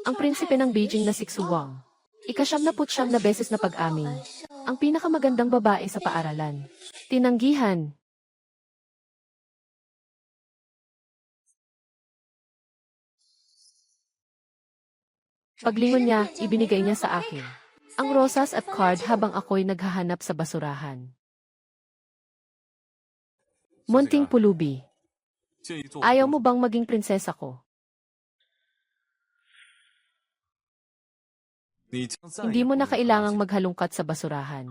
Ang prinsipe ng Beijing na si Xuang. ika-79 na beses na pag-amin. Ang pinakamagandang babae sa paaralan. Tinanggihan. Paglingon niya, ibinigay niya sa akin ang rosas at card habang ako'y naghahanap sa basurahan. Munting pulubi. Ayaw mo bang maging prinsesa ko? Hindi mo na kailangang maghalungkat sa basurahan.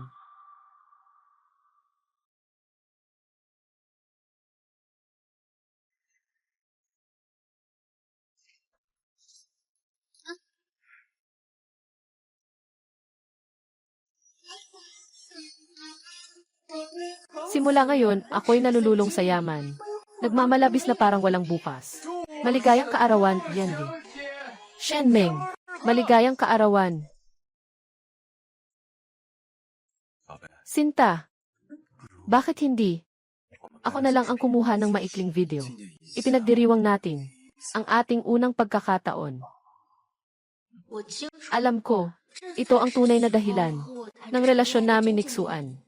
Simula ngayon, ako'y nalululong sa yaman. Nagmamalabis na parang walang bukas. Maligayang kaarawan, Yanli. Shenmeng. Maligayang kaarawan. Sinta. Bakit hindi? Ako na lang ang kumuha ng maikling video. Ipinagdiriwang natin ang ating unang pagkakataon. Alam ko, ito ang tunay na dahilan ng relasyon namin ni Xuan.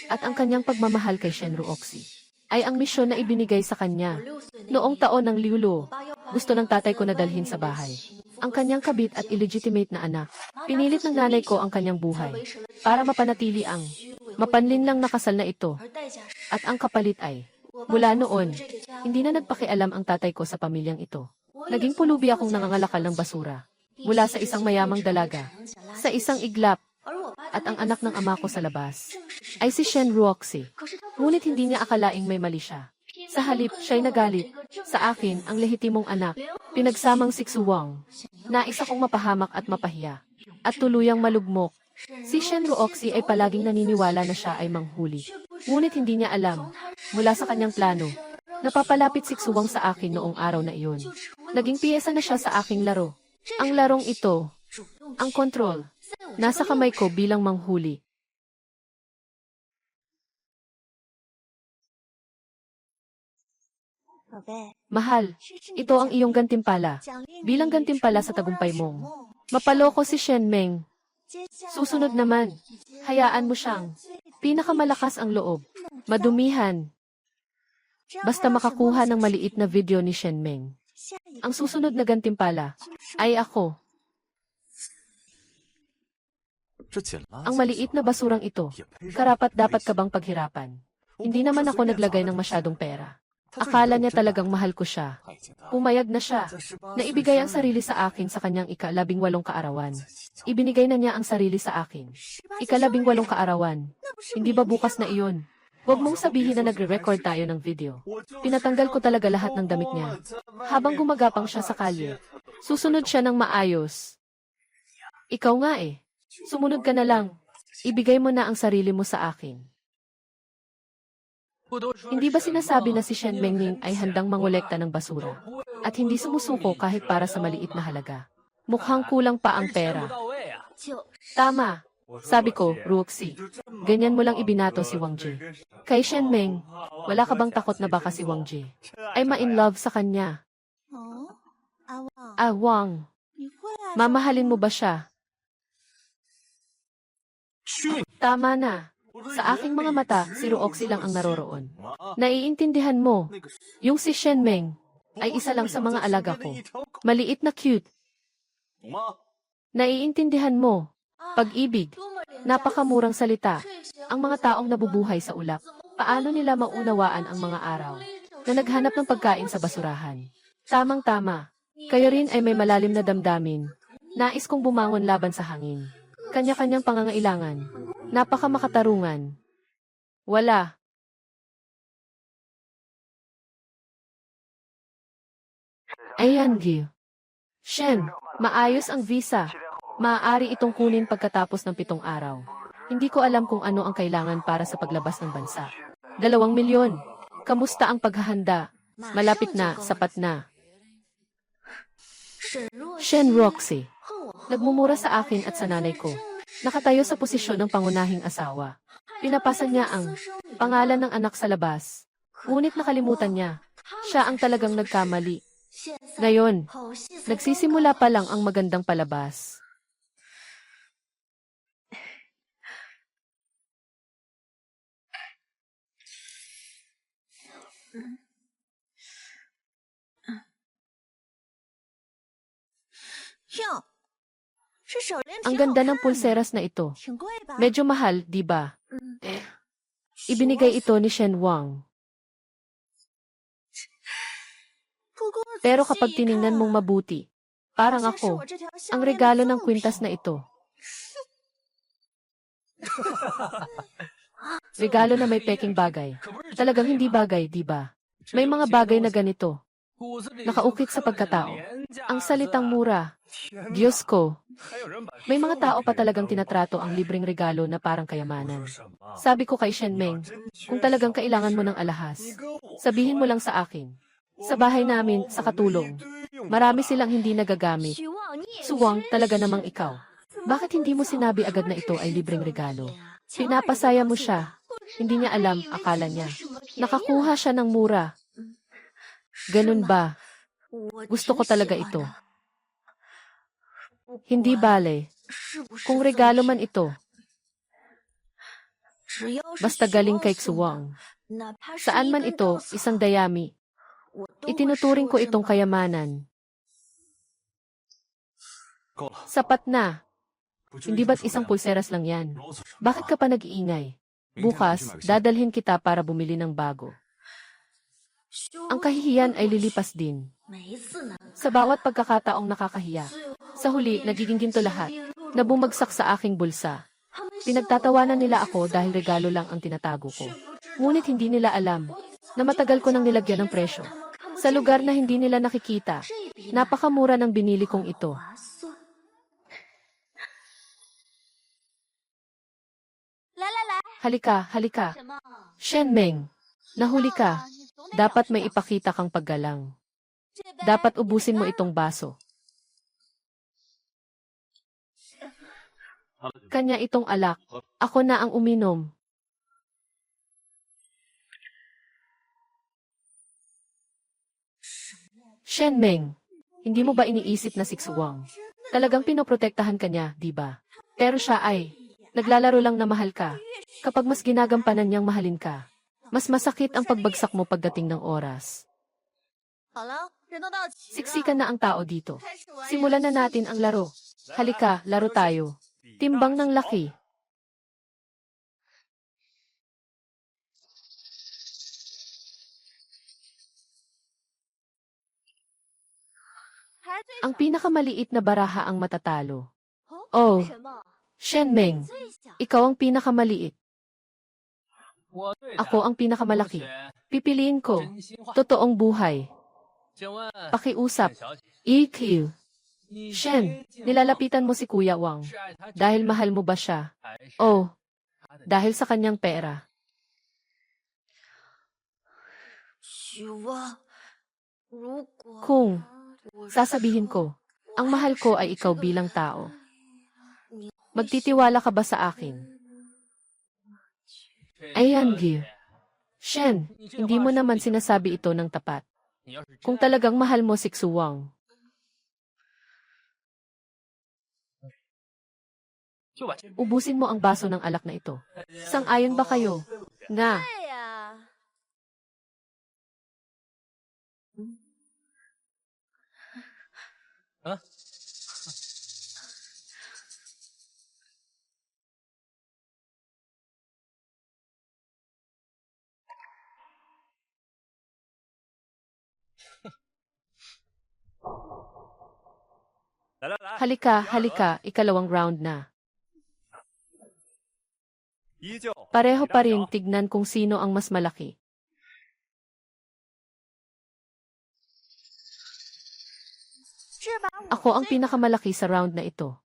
At ang kanyang pagmamahal kay Shen Ruoxi ay ang misyon na ibinigay sa kanya. Noong taon ng Liulo, gusto ng tatay ko na dalhin sa bahay ang kanyang kabit at illegitimate na anak. Pinilit ng nanay ko ang kanyang buhay para mapanatili ang mapanlinlang na kasal na ito. At ang kapalit ay, mula noon, hindi na nagpakialam ang tatay ko sa pamilyang ito. Naging pulubi akong nangangalakal ng basura mula sa isang mayamang dalaga, sa isang iglap, at ang anak ng ama ko sa labas ay si Shen Ruoxi. Ngunit hindi niya akalaing may mali siya. Sa halip, siya'y nagalit sa akin, ang lehitimong anak, pinagsamang si Xuang. Nais akong mapahamak at mapahiya, at tuluyang malugmok. Si Shen Ruoxi ay palaging naniniwala na siya ay manghuli. Ngunit hindi niya alam, mula sa kanyang plano, napapalapit si Xuang sa akin noong araw na iyon. Naging piyesa na siya sa aking laro. Ang larong ito, ang kontrol, nasa kamay ko bilang manghuli. Mahal, ito ang iyong gantimpala. Bilang gantimpala sa tagumpay mong mapaloko si Shenmeng. Susunod naman, hayaan mo siyang pinakamalakas ang loob. Madumihan. Basta makakuha ng maliit na video ni Shenmeng. Ang susunod na gantimpala ay ako. Ang maliit na basurang ito, karapat dapat ka bang paghirapan? Hindi naman ako naglagay ng masyadong pera. Akala niya talagang mahal ko siya. Pumayag na siya. Naibigay ang sarili sa akin sa kanyang ika-18 kaarawan. Ibinigay na niya ang sarili sa akin. Ika-18 kaarawan. Hindi ba bukas na iyon? Huwag mong sabihin na nagre-record tayo ng video. Pinatanggal ko talaga lahat ng damit niya. Habang gumagapang siya sa kalye, susunod siya ng maayos. Ikaw nga eh. Sumunod ka na lang. Ibigay mo na ang sarili mo sa akin. Hindi ba sinasabi na si Shen Mengning ay handang mangolekta ng basura at hindi sumusuko kahit para sa maliit na halaga? Mukhang kulang pa ang pera. Tama. Sabi ko, Ruoxi, ganyan mo lang ibinato si Wang Ji. Kay Shen Meng, wala ka bang takot na baka si Wang Ji ay ma-in-love sa kanya? Ah, Wang, mamahalin mo ba siya? Tama na. Sa aking mga mata, si Ruoxi lang ang naroroon. Naiintindihan mo, yung si Shenmeng ay isa lang sa mga alaga ko. Maliit na cute. Naiintindihan mo, pag-ibig, napakamurang salita. Ang mga taong nabubuhay sa ulap, paano nila maunawaan ang mga araw na naghanap ng pagkain sa basurahan? Tamang-tama, kayo rin ay may malalim na damdamin. Nais kong bumangon laban sa hangin. Kanya-kanyang pangangailangan. Napakamakatarungan. Wala. Ayan, Gil. Shen, maayos ang visa. Maaari itong kunin pagkatapos ng 7 araw. Hindi ko alam kung ano ang kailangan para sa paglabas ng bansa. 2 milyon. Kamusta ang paghahanda? Malapit na, sapat na. Shen Ruoxi. Nagmumura sa akin at sa nanay ko. Nakatayo sa posisyon ng pangunahing asawa. Pinapasa niya ang pangalan ng anak sa labas. Ngunit nakalimutan niya. Siya ang talagang nagkamali. Ngayon, nagsisimula pa lang ang magandang palabas. Ang ganda ng pulseras na ito. Medyo mahal, di ba? Ibinigay ito ni Shen Wang. Pero kapag tiningnan mong mabuti, parang ako, ang regalo ng kwintas na ito. Regalo na may peking bagay. Talagang hindi bagay, di ba? May mga bagay na ganito. Nakaukit sa pagkatao. Ang salitang mura. Diyos ko. May mga tao pa talagang tinatrato ang libreng regalo na parang kayamanan. Sabi ko kay Shen Meng, kung talagang kailangan mo ng alahas, sabihin mo lang sa akin. Sa bahay namin, sa katulong, marami silang hindi nagagamit. Suwang, talaga namang ikaw. Bakit hindi mo sinabi agad na ito ay libreng regalo? Pinapasaya mo siya. Hindi niya alam, akala niya. Nakakuha siya ng mura. Ganun ba? Gusto ko talaga ito. Hindi bale. Kung regalo man ito, basta galing kay Xuwang. Saan man ito, isang dayami. Itinuturing ko itong kayamanan. Sapat na. Hindi ba't isang pulseras lang yan? Bakit ka pa nag-iingay? Bukas, dadalhin kita para bumili ng bago. Ang kahihiyan ay lilipas din. Sa bawat pagkakataong nakakahiya. Sa huli, nagiging ginto lahat, na bumagsak sa aking bulsa. Pinagtatawanan nila ako dahil regalo lang ang tinatago ko. Ngunit hindi nila alam na matagal ko nang nilagyan ng presyo. Sa lugar na hindi nila nakikita, napakamura ng binili kong ito. Halika, halika. Shen Meng, nahuli ka. Dapat may ipakita kang paggalang. Dapat ubusin mo itong baso. Kanya itong alak. Ako na ang uminom. Shen Meng, hindi mo ba iniisip na si Xuwang? Talagang pinoprotektahan ka niya, di ba? Pero siya ay, naglalaro lang na mahal ka. Kapag mas ginagampanan niyang mahalin ka, mas masakit ang pagbagsak mo pagdating ng oras. Siksikan na ang tao dito. Simulan na natin ang laro. Halika, laro tayo. Timbang ng laki. Ang pinakamaliit na baraha ang matatalo. Oh, Shen Meng, ikaw ang pinakamaliit. Ako ang pinakamalaki. Pipiliin ko. Totoong buhay. Pakiusap. EQ. Shen, nilalapitan mo si Kuya Wang. Dahil mahal mo ba siya? Oh, dahil sa kanyang pera. Kung sasabihin ko, ang mahal ko ay ikaw bilang tao. Magtitiwala ka ba sa akin? Ayan, Gil. Shen, hindi mo naman sinasabi ito ng tapat. Kung talagang mahal mo si Xuwang. Ubusin mo ang baso ng alak na ito. Sang-ayon ba kayo? Nga. Halika, halika, ikalawang round na. Pareho pa rin, tignan kung sino ang mas malaki. Ako ang pinakamalaki sa round na ito.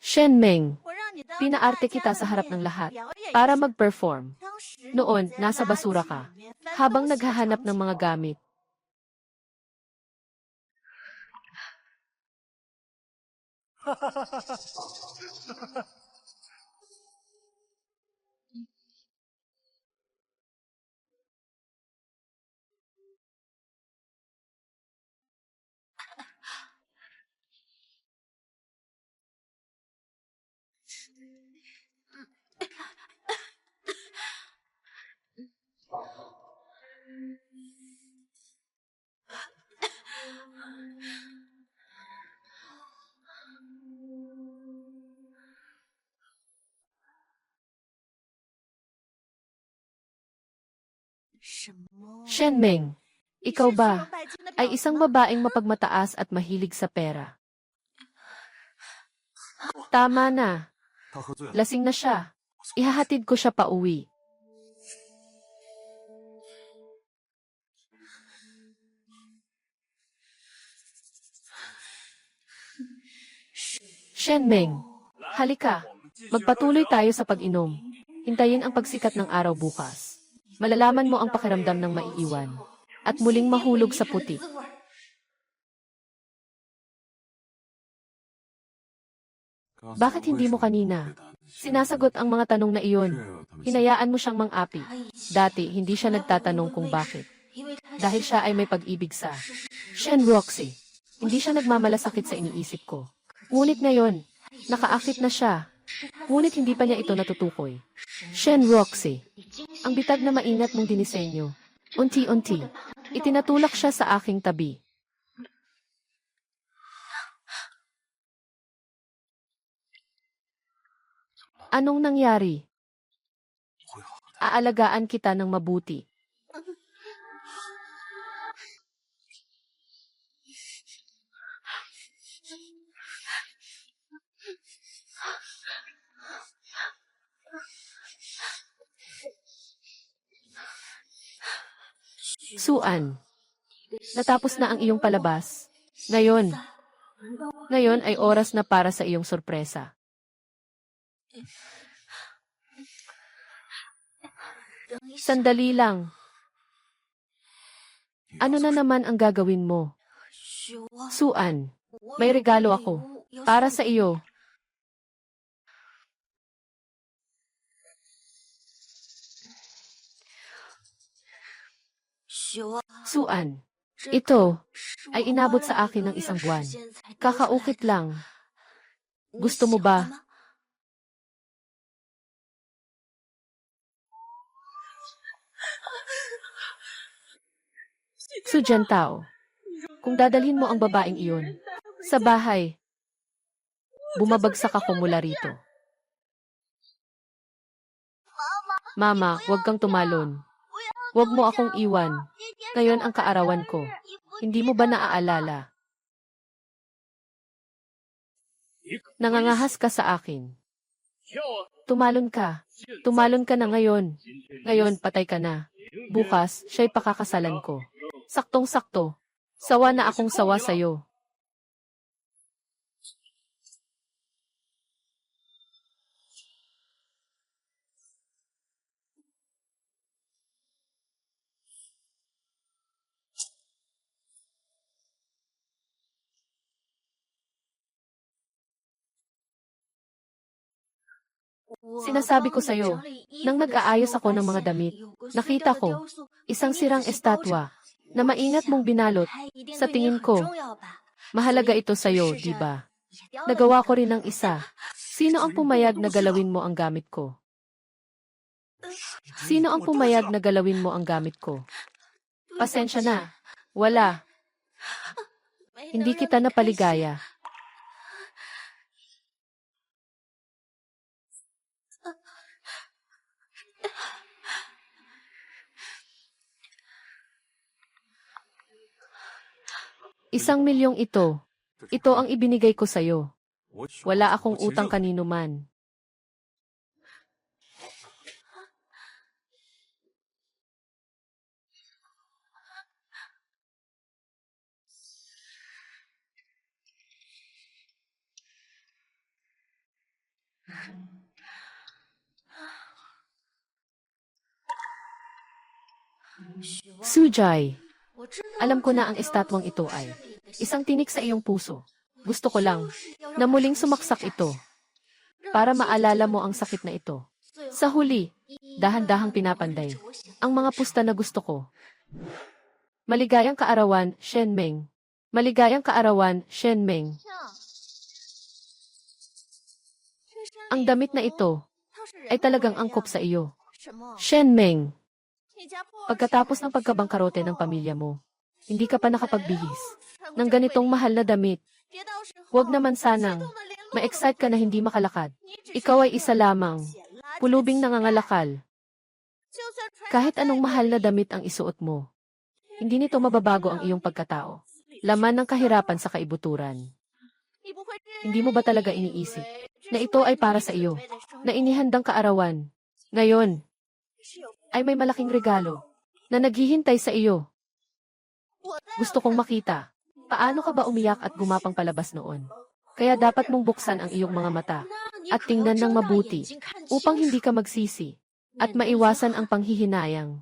Shen Meng, pinaarte kita sa harap ng lahat para mag-perform. Noon, nasa basura ka, habang naghahanap ng mga gamit. Shenmeng, ikaw ba ay isang babaeng mapagmataas at mahilig sa pera? Tama na. Lasing na siya. Ihahatid ko siya pauwi. Shenmeng, halika. Magpatuloy tayo sa pag-inom. Hintayin ang pagsikat ng araw bukas. Malalaman mo ang pakiramdam ng maiiwan. At muling mahulog sa putik. Bakit hindi mo kanina? Sinasagot ang mga tanong na iyon. Hinayaan mo siyang mang-api. Dati, hindi siya nagtatanong kung bakit. Dahil siya ay may pag-ibig sa Shen Roxy. Hindi siya nagmamalasakit sa iniisip ko. Ngunit ngayon, nakaakit na siya. Ngunit hindi pa niya ito natutukoy. Shen Roxy. Ang bitag na maingat mong dinisenyo. Unti-unti, itinatulak siya sa aking tabi. Anong nangyari? Aalagaan kita ng mabuti. Suan, natapos na ang iyong palabas. Ngayon ay oras na para sa iyong sorpresa. Sandali lang. Ano na naman ang gagawin mo? Suan, may regalo ako. Para sa iyo. Suan, ito ay inabot sa akin ng isang buwan. Kakaukit lang. Gusto mo ba? Sujan-tao, kung dadalhin mo ang babaeng iyon sa bahay, bumabagsak ako mula rito. Mama, huwag kang tumalon. Huwag mo akong iwan. Ngayon ang kaarawan ko. Hindi mo ba naaalala? Nangangahas ka sa akin. Tumalon ka. Tumalon ka na ngayon. Ngayon, patay ka na. Bukas, siya'y pakakasalan ko. Saktong-sakto. Sawa na akong sawa sa'yo. Sinasabi ko sa'yo, nang nag-aayos ako ng mga damit, nakita ko, isang sirang estatwa, na maingat mong binalot. Sa tingin ko, mahalaga ito sa'yo, di ba? Nagawa ko rin ng isa. Sino ang pumayag na galawin mo ang gamit ko? Sino ang pumayag na galawin mo ang gamit ko? Pasensya na. Wala. Hindi kita napaligaya. ₱1,000,000 ito. Ito ang ibinigay ko sa'yo. Wala akong utang kanino man. Sujay, alam ko na ang estatwang ito ay isang tinik sa iyong puso. Gusto ko lang na muling sumaksak ito para maalala mo ang sakit na ito. Sa huli, dahan-dahang pinapanday ang mga pusta na gusto ko. Maligayang kaarawan, Shenmeng. Maligayang kaarawan, Shenmeng. Ang damit na ito ay talagang angkop sa iyo. Shenmeng. Pagkatapos ng pagkabangkarote ng pamilya mo, hindi ka pa nakapagbihis ng ganitong mahal na damit. Huwag naman sanang ma-excite ka na hindi makalakad. Ikaw ay isa lamang, pulubing nangangalakal. Kahit anong mahal na damit ang isuot mo, hindi nito mababago ang iyong pagkatao. Laman ng kahirapan sa kaibuturan. Hindi mo ba talaga iniisip na ito ay para sa iyo, na inihandang kaarawan? Ngayon, ay may malaking regalo na naghihintay sa iyo. Gusto kong makita, paano ka ba umiyak at gumapang palabas noon? Kaya dapat mong buksan ang iyong mga mata at tingnan ng mabuti upang hindi ka magsisi at maiwasan ang panghihinayang.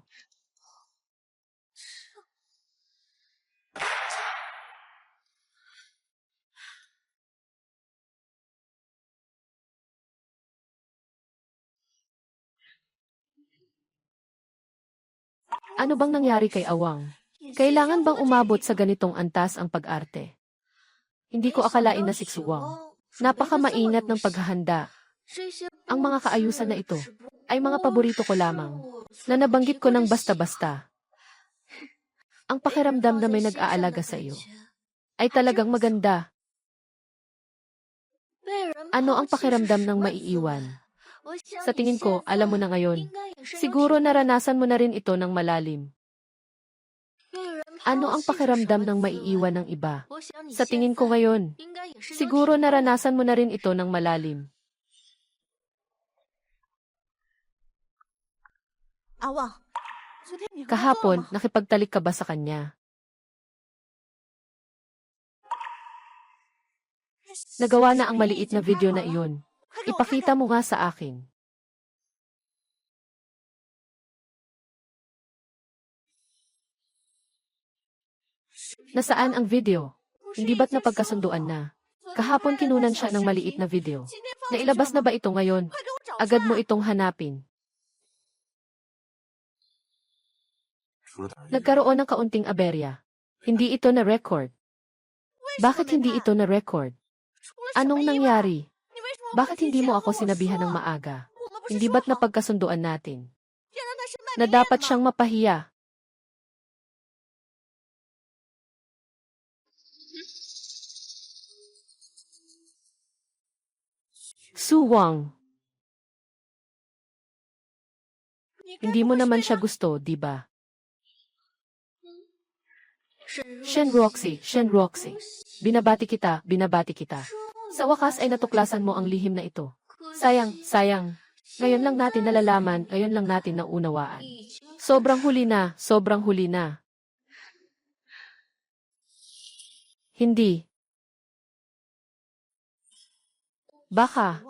Ano bang nangyari kay Awang? Kailangan bang umabot sa ganitong antas ang pag-arte? Hindi ko akalain na siksuwang. Napakamaingat ng paghahanda. Ang mga kaayusan na ito ay mga paborito ko lamang na nabanggit ko ng basta-basta. Ang pakiramdam na may nag-aalaga sa iyo ay talagang maganda. Ano ang pakiramdam ng maiiwan? Sa tingin ko, alam mo na ngayon. Siguro naranasan mo na rin ito ng malalim. Ano ang pakiramdam ng maiiwan ng iba? Sa tingin ko ngayon, siguro naranasan mo na rin ito ng malalim. Kahapon, nakipagtalik ka ba sa kanya? Nagawa na ang maliit na video na iyon. Ipakita mo nga sa akin. Nasaan ang video? Hindi ba't napagkasunduan na? Kahapon kinunan siya ng maliit na video. Nailabas na ba ito ngayon? Agad mo itong hanapin. Nagkaroon ng kaunting aberya. Hindi ito na-record. Bakit hindi ito na-record? Anong nangyari? Bakit hindi mo ako sinabihan ng maaga? Hindi ba't napagkasunduan natin? Na dapat siyang mapahiya. Su Wang. Hindi mo naman siya gusto, di ba? Shen Roxy, Shen Roxy. Binabati kita, binabati kita. Sa wakas ay natuklasan mo ang lihim na ito. Sayang, sayang. Ngayon lang natin nalalaman, ngayon lang natin naunawaan. Sobrang huli na, sobrang huli na. Hindi. Baka.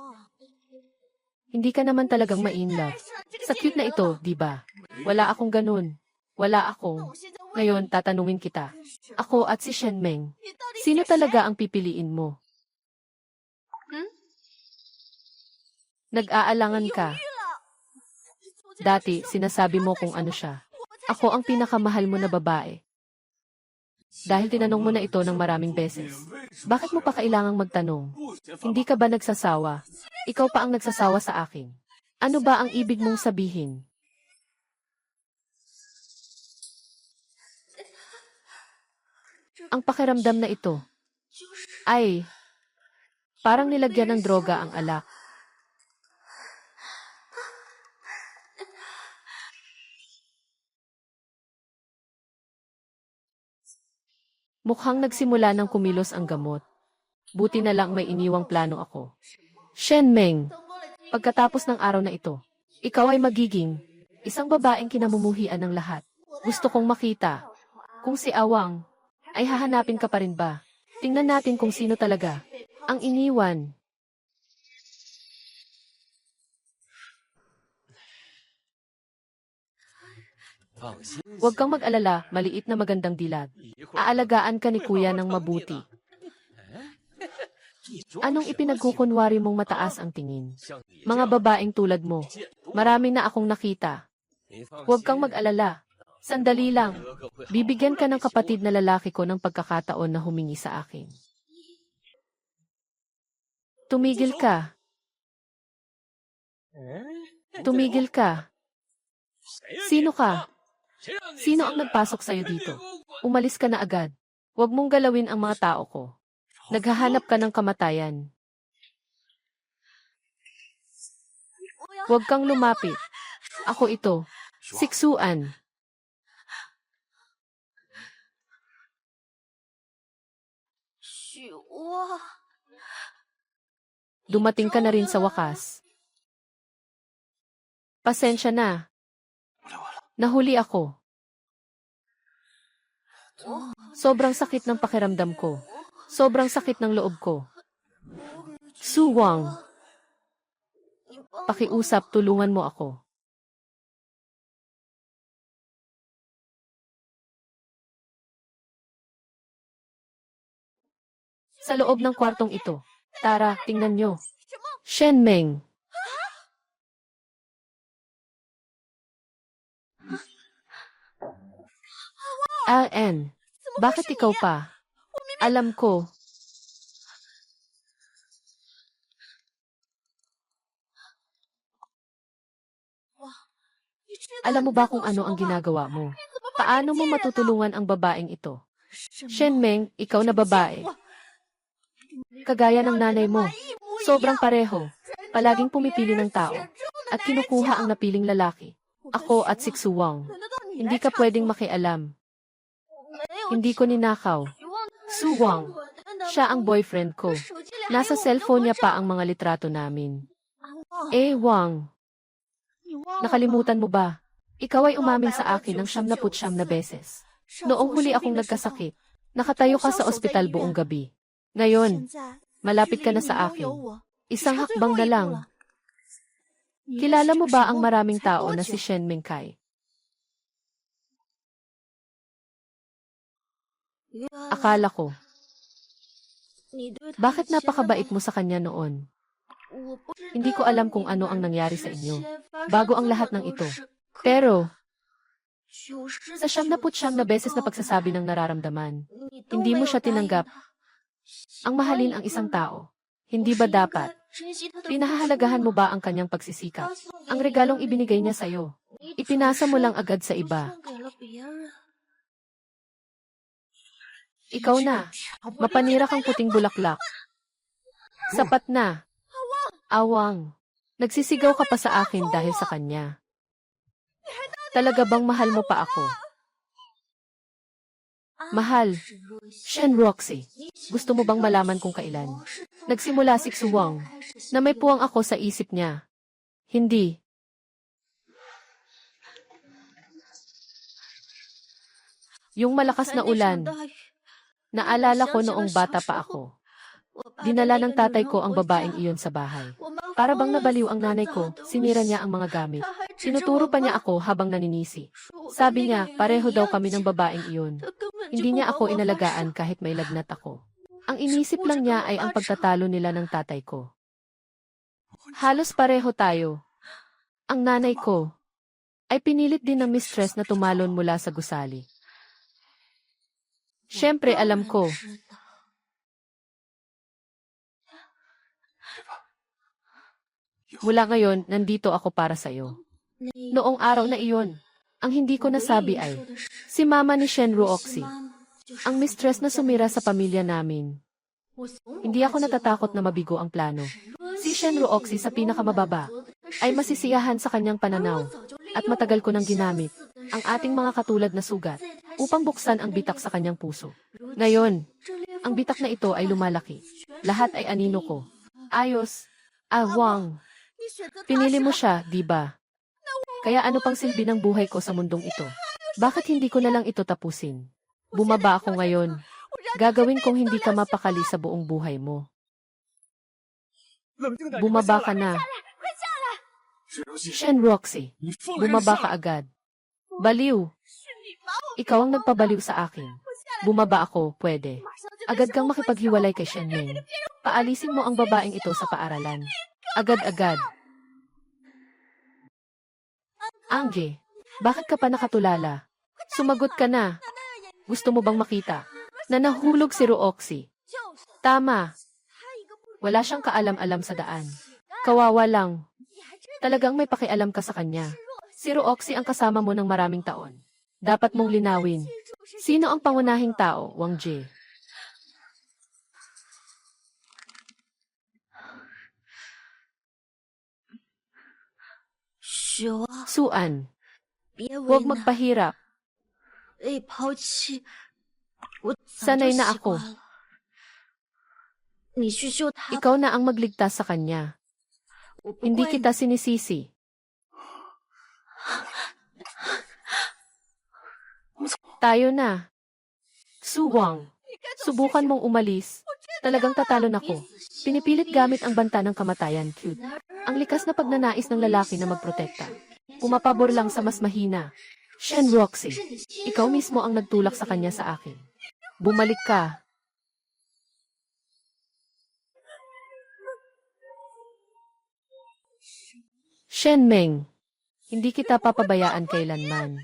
Hindi ka naman talagang ma-in-love. Sa cute na ito, di ba? Wala akong ganun. Wala akong. Ngayon, tatanungin kita. Ako at si Shen Meng. Sino talaga ang pipiliin mo? Nag-aalangan ka. Dati, sinasabi mo kung ano siya. Ako ang pinakamahal mo na babae. Dahil tinanong mo na ito ng maraming beses. Bakit mo pa kailangang magtanong? Hindi ka ba nagsasawa? Ikaw pa ang nagsasawa sa akin. Ano ba ang ibig mong sabihin? Ang pakiramdam na ito ay parang nilagyan ng droga ang alak. Mukhang nagsimula ng kumilos ang gamot. Buti na lang may iniwang plano ako. Shen Meng, pagkatapos ng araw na ito, ikaw ay magiging isang babaeng kinamumuhian ng lahat. Gusto kong makita kung si Awang ay hahanapin ka pa rin ba? Tingnan natin kung sino talaga ang iniwan. Huwag kang mag-alala, maliit na magandang dilag. Aalagaan ka ni kuya ng mabuti. Anong ipinagkukunwari mong mataas ang tingin? Mga babaeng tulad mo, marami na akong nakita. Huwag kang mag-alala. Sandali lang. Bibigyan ka ng kapatid na lalaki ko ng pagkakataon na humingi sa akin. Tumigil ka. Tumigil ka. Sino ka? Sino ang nagpasok sa'yo dito? Umalis ka na agad. Huwag mong galawin ang mga tao ko. Naghahanap ka ng kamatayan. Huwag kang lumapit. Ako ito. Siksuan. Dumating ka na rin sa wakas. Pasensya na. Nahuli ako. Sobrang sakit ng pakiramdam ko. Sobrang sakit ng loob ko. Su Wang. Pakiusap, tulungan mo ako. Sa loob ng kwartong ito. Tara, tingnan nyo. Shen Meng. An. Bakit ikaw pa? Alam ko. Alam mo ba kung ano ang ginagawa mo? Paano mo matutulungan ang babaeng ito? Shen Meng, ikaw na babae. Kagaya ng nanay mo. Sobrang pareho. Palaging pumipili ng tao. At kinukuha ang napiling lalaki. Ako at Siksu Wang. Hindi ka pwedeng makialam. Hindi ko ninakaw. Su Wang. Siya ang boyfriend ko. Nasa cellphone niya pa ang mga litrato namin. Wang. Nakalimutan mo ba? Ikaw ay umamin sa akin ng 79 na beses. Noong huli akong nagkasakit, nakatayo ka sa ospital buong gabi. Ngayon, malapit ka na sa akin. Isang hakbang na lang. Kilala mo ba ang maraming tao na si Shen Mengkai? Akala ko. Bakit napakabait mo sa kanya noon? Hindi ko alam kung ano ang nangyari sa inyo. Bago ang lahat ng ito. Pero, sa 79 na beses na pagsasabi ng nararamdaman, hindi mo siya tinanggap. Ang mahalin ang isang tao. Hindi ba dapat? Pinahahalagahan mo ba ang kanyang pagsisikap? Ang regalong ibinigay niya sa'yo. Ipinasa mo lang agad sa iba. Ikaw na. Mapanira kang puting bulaklak. Sapat na. Awang. Nagsisigaw ka pa sa akin dahil sa kanya. Talaga bang mahal mo pa ako? Mahal. Shen Roxy. Gusto mo bang malaman kung kailan? Nagsimula si Xuwang na may puwang ako sa isip niya. Hindi. Yung malakas na ulan. Naalala ko noong bata pa ako. Dinala ng tatay ko ang babaeng iyon sa bahay. Para bang nabaliw ang nanay ko, sinira niya ang mga gamit. Sinuturo pa niya ako habang naninisi. Sabi niya, pareho daw kami ng babaeng iyon. Hindi niya ako inalagaan kahit may lagnat ako. Ang inisip lang niya ay ang pagtatalo nila ng tatay ko. Halos pareho tayo. Ang nanay ko ay pinilit din ng mistress na tumalon mula sa gusali. Siyempre alam ko. Mula ngayon, nandito ako para sa'yo. Noong araw na iyon, ang hindi ko nasabi ay, si mama ni Shen Ruoxi, ang mistress na sumira sa pamilya namin. Hindi ako natatakot na mabigo ang plano. Si Shen Ruoxi sa pinakamababa ay masisiyahan sa kanyang pananaw at matagal ko nang ginamit ang ating mga katulad na sugat upang buksan ang bitak sa kanyang puso. Ngayon, ang bitak na ito ay lumalaki. Lahat ay anino ko. Ayos. Wang. Pinili mo siya, di ba? Kaya ano pang silbi ng buhay ko sa mundong ito? Bakit hindi ko na lang ito tapusin? Bumaba ako ngayon. Gagawin kong hindi ka mapakali sa buong buhay mo. Bumaba ka na. Shen Roxy, bumaba ka agad. Baliw. Ikaw ang nagpabaliw sa akin. Bumaba ako, pwede. Agad kang makipaghiwalay kay Shen Meng. Paalisin mo ang babaeng ito sa paaralan. Agad-agad. Angge, bakit ka pa nakatulala? Sumagot ka na. Gusto mo bang makita na nahulog si Ruoxi? Tama. Wala siyang kaalam-alam sa daan. Kawawa lang. Talagang may pakialam ka sa kanya. Si Ruoxi ang kasama mo ng maraming taon. Dapat mong linawin. Sino ang pangunahing tao, Wang Jie? Suan, huwag magpahirap. Sanay na ako. Ikaw na ang magligtas sa kanya. Hindi kita sinisisi. Tayo na. Suwang, subukan mong umalis. Talagang tatalon ako. Pinipilit gamit ang banta ng kamatayan, cute. Ang likas na pagnanais ng lalaki na magprotekta. Pumapabor lang sa mas mahina. Shen Roxy, ikaw mismo ang nagtulak sa kanya sa akin. Bumalik ka. Shen Meng, hindi kita papabayaan kailanman.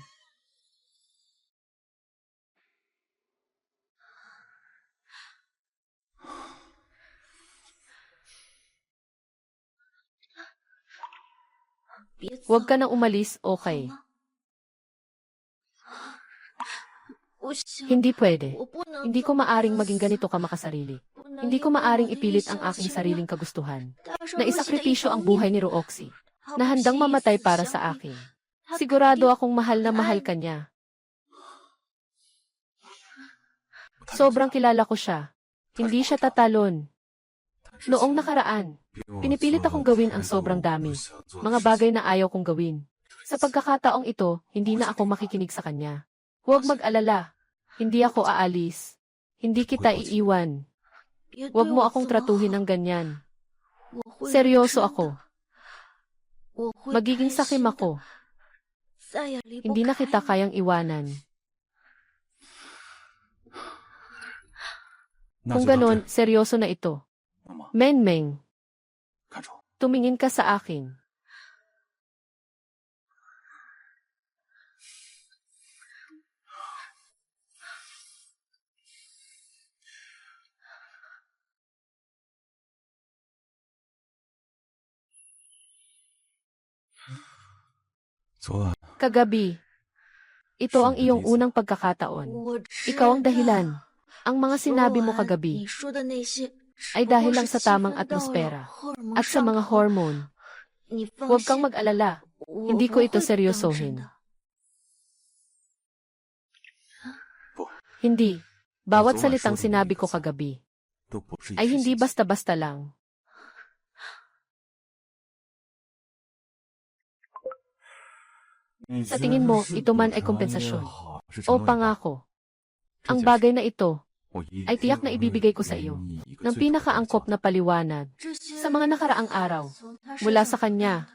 Huwag ka nang umalis, okay? Hindi pwede. Hindi ko maaring maging ganito ka makasarili. Hindi ko maaring ipilit ang aking sariling kagustuhan. Naisakripisyo ang buhay ni Roxy, na handang mamatay para sa akin. Sigurado akong mahal na mahal ka niya. Sobrang kilala ko siya. Hindi siya tatalon. Noong nakaraan, pinipilit akong gawin ang sobrang dami. Mga bagay na ayaw kong gawin. Sa pagkakataong ito, hindi na ako makikinig sa kanya. Huwag mag-alala. Hindi ako aalis. Hindi kita iiwan. Huwag mo akong tratuhin ng ganyan. Seryoso ako. Magiging sakim ako. Hindi na kita kayang iwanan. Kung ganon, seryoso na ito. Menmeng, tumingin ka sa akin. Kagabi, ito ang iyong unang pagkakataon. Ikaw ang dahilan. Ang mga sinabi mo kagabi ay dahil lang sa tamang atmosfera at sa mga hormone. Huwag kang mag-alala. Hindi ko ito seryosohin. Hindi. Bawat salitang sinabi ko kagabi ay hindi basta-basta lang. Sa tingin mo, ito man ay kompensasyon o pangako. Ang bagay na ito ay tiyak na ibibigay ko sa iyo ng pinakaangkop na paliwanag sa mga nakaraang araw mula sa kanya.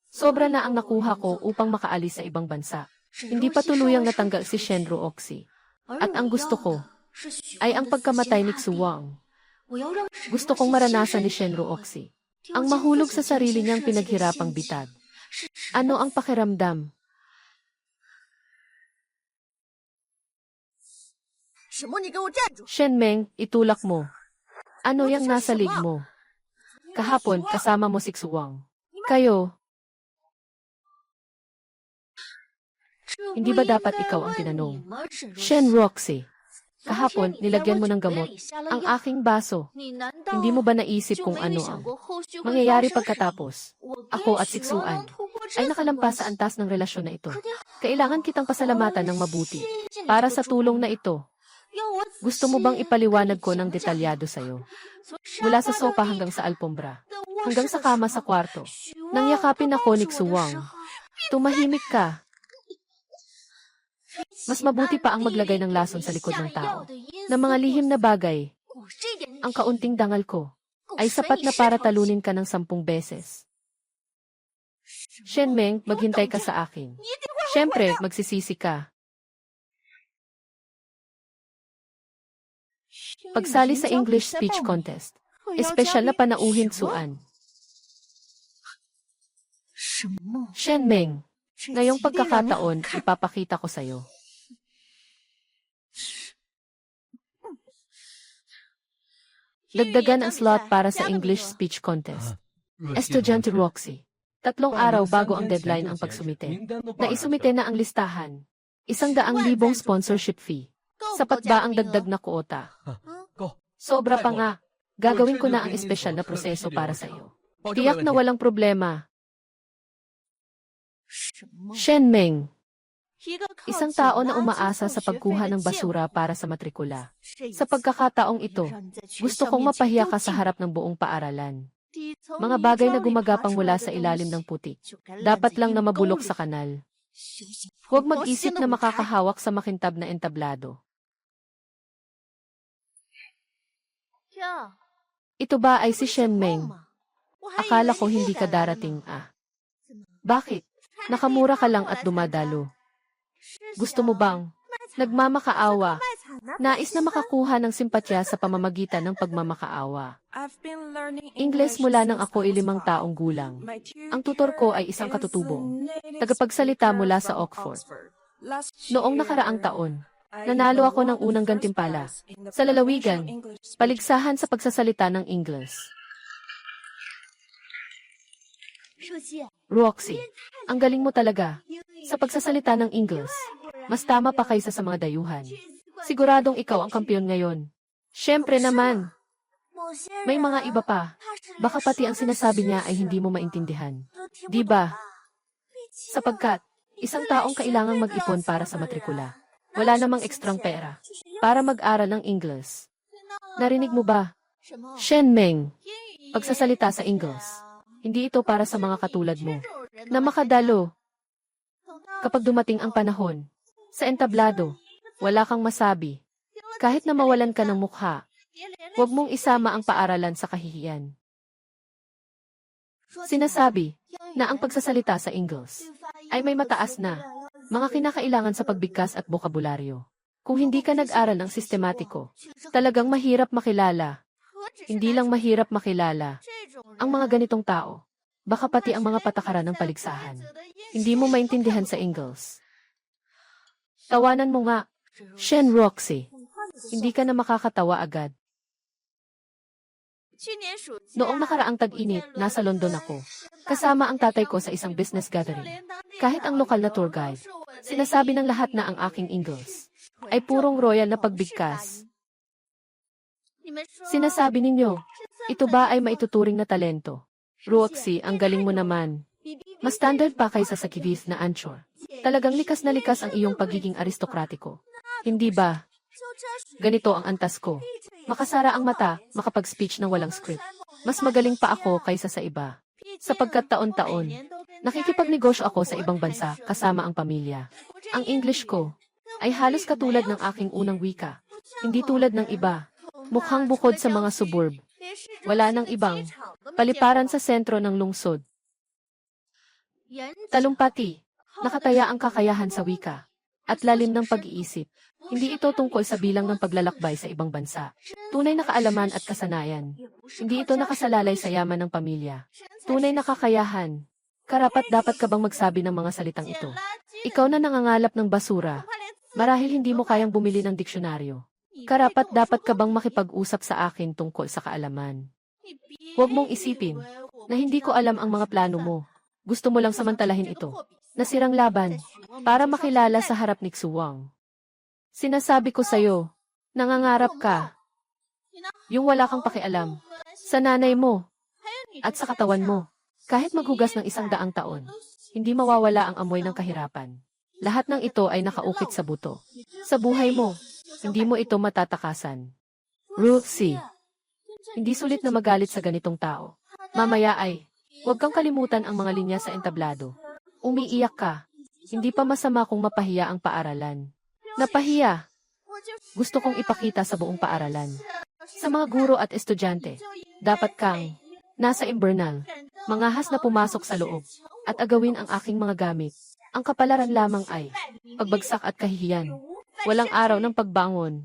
Sobra na ang nakuha ko upang makaalis sa ibang bansa. Hindi pa tuluyang natanggal si Shen Roxy. At ang gusto ko ay ang pagkamatay ni Xuang. Gusto kong maranasan ni Shen Roxy ang mahulog sa sarili niyang pinaghirapang bitag. Ano ang pakiramdam? Shen Meng, itulak mo. Ano yang nasa lig mo? Kahapon, kasama mo si Xuang. Kayo. Hindi ba dapat ikaw ang tinanong? Shen Roxy, kahapon, nilagyan mo ng gamot ang aking baso. Hindi mo ba naisip kung ano ang mangyayari pagkatapos? Ako at si Xuan ay nakalampas sa antas ng relasyon na ito. Kailangan kitang pasalamatan ng mabuti para sa tulong na ito. Gusto mo bang ipaliwanag ko ng detalyado sa'yo? Mula sa sopa hanggang sa alpombra, hanggang sa kama sa kwarto. Nang yakapin ako ni Xuang, tumahimik ka. Mas mabuti pa ang maglagay ng lason sa likod ng tao. Na mga lihim na bagay, ang kaunting dangal ko, ay sapat na para talunin ka ng 10 beses. Shen Meng, maghintay ka sa akin. Siyempre, magsisisi ka. Pagsali sa English speech contest. Espesyal na panauhin Xuan. Shen Meng, ngayong pagkakataon, ipapakita ko sa'yo. Dagdagan ang slot para sa English speech contest. Estudyante Roxy. 3 araw bago ang deadline ang pagsumite. Naisumite na ang listahan. 100,000 sponsorship fee. Sapat ba ang dagdag na kuota? Sobra pa nga. Gagawin ko na ang espesyal na proseso para sa iyo. Tiyak na walang problema. Shen Meng, isang tao na umaasa sa pagkuha ng basura para sa matrikula. Sa pagkakataong ito, gusto kong mapahiya ka sa harap ng buong paaralan. Mga bagay na gumagapang mula sa ilalim ng putik. Dapat lang na mabulok sa kanal. Huwag mag-isip na makakahawak sa makintab na entablado. Ito ba ay si Shen Meng? Akala ko hindi ka darating Bakit? Nakamura ka lang at dumadalo. Gusto mo bang nagmamakaawa? Nais na makakuha ng simpatya sa pamamagitan ng pagmamakaawa. Ingles mula nang ako ay 5 taong gulang. Ang tutor ko ay isang katutubong tagapagsalita mula sa Oxford. Noong nakaraang taon, nanalo ako ng unang gantimpala sa lalawigan, paligsahan sa pagsasalita ng Ingles. Roxy, ang galing mo talaga sa pagsasalita ng Ingles. Mas tama pa kaysa sa mga dayuhan. Siguradong ikaw ang kampiyon ngayon. Siyempre naman. May mga iba pa. Baka pati ang sinasabi niya ay hindi mo maintindihan. Di ba? Sapagkat, isang taong kailangang mag-ipon para sa matrikula. Wala namang ekstrang pera para mag-aral ng Ingles. Narinig mo ba? Shen Meng, pagsasalita sa Ingles. Hindi ito para sa mga katulad mo na makadalo. Kapag dumating ang panahon, sa entablado, wala kang masabi. Kahit na mawalan ka ng mukha, huwag mong isama ang paaralan sa kahihiyan. Sinasabi na ang pagsasalita sa Ingles ay may mataas na mga kinakailangan sa pagbigkas at bokabularyo. Kung hindi ka nag-aral ng sistematiko, talagang mahirap makilala. Hindi lang mahirap makilala ang mga ganitong tao. Baka pati ang mga patakaran ng paligsahan. Hindi mo maintindihan sa Ingles. Tawanan mo nga, Shen Roxy. Hindi ka na makakatawa agad. Noong nakaraang tag-init, nasa London ako. Kasama ang tatay ko sa isang business gathering. Kahit ang lokal na tour guide, sinasabi ng lahat na ang aking Ingles ay purong royal na pagbigkas. Sinasabi ninyo, ito ba ay maituturing na talento? Roxy, ang galing mo naman. Mas standard pa kaysa sa kivis na Anchor. Talagang likas na likas ang iyong pagiging aristokratiko. Hindi ba? Ganito ang antas ko. Makasara ang mata, makapag-speech ng walang script. Mas magaling pa ako kaysa sa iba. Sapagkat taon-taon, nakikipagnegosyo ako sa ibang bansa kasama ang pamilya. Ang English ko ay halos katulad ng aking unang wika. Hindi tulad ng iba. Mukhang bukod sa mga suburb. Wala nang ibang paliparan sa sentro ng lungsod. Talumpati, nakataya ang kakayahan sa wika at lalim ng pag-iisip. Hindi ito tungkol sa bilang ng paglalakbay sa ibang bansa. Tunay na kaalaman at kasanayan. Hindi ito nakasalalay sa yaman ng pamilya. Tunay na kakayahan. Karapat-dapat ka bang magsabi ng mga salitang ito? Ikaw na nangangalap ng basura. Marahil hindi mo kayang bumili ng diksyonaryo. Karapat-dapat ka bang makipag-usap sa akin tungkol sa kaalaman? Huwag mong isipin na hindi ko alam ang mga plano mo. Gusto mo lang samantalahin ito. Nasirang laban para makilala sa harap ni Xuwang. Sinasabi ko sa'yo, nangangarap ka. Yung wala kang pakialam sa nanay mo at sa katawan mo. Kahit maghugas ng 100 taon, hindi mawawala ang amoy ng kahirapan. Lahat ng ito ay nakaukit sa buto. Sa buhay mo, hindi mo ito matatakasan. Roxy, hindi sulit na magalit sa ganitong tao. Mamaya ay, huwag kang kalimutan ang mga linya sa entablado. Umiiyak ka. Hindi pa masama kung mapahiya ang paaralan. Napahiya. Gusto kong ipakita sa buong paaralan. Sa mga guro at estudyante, dapat kang nasa imbernal, mangahas na pumasok sa loob, at agawin ang aking mga gamit. Ang kapalaran lamang ay pagbagsak at kahihiyan. Walang araw ng pagbangon.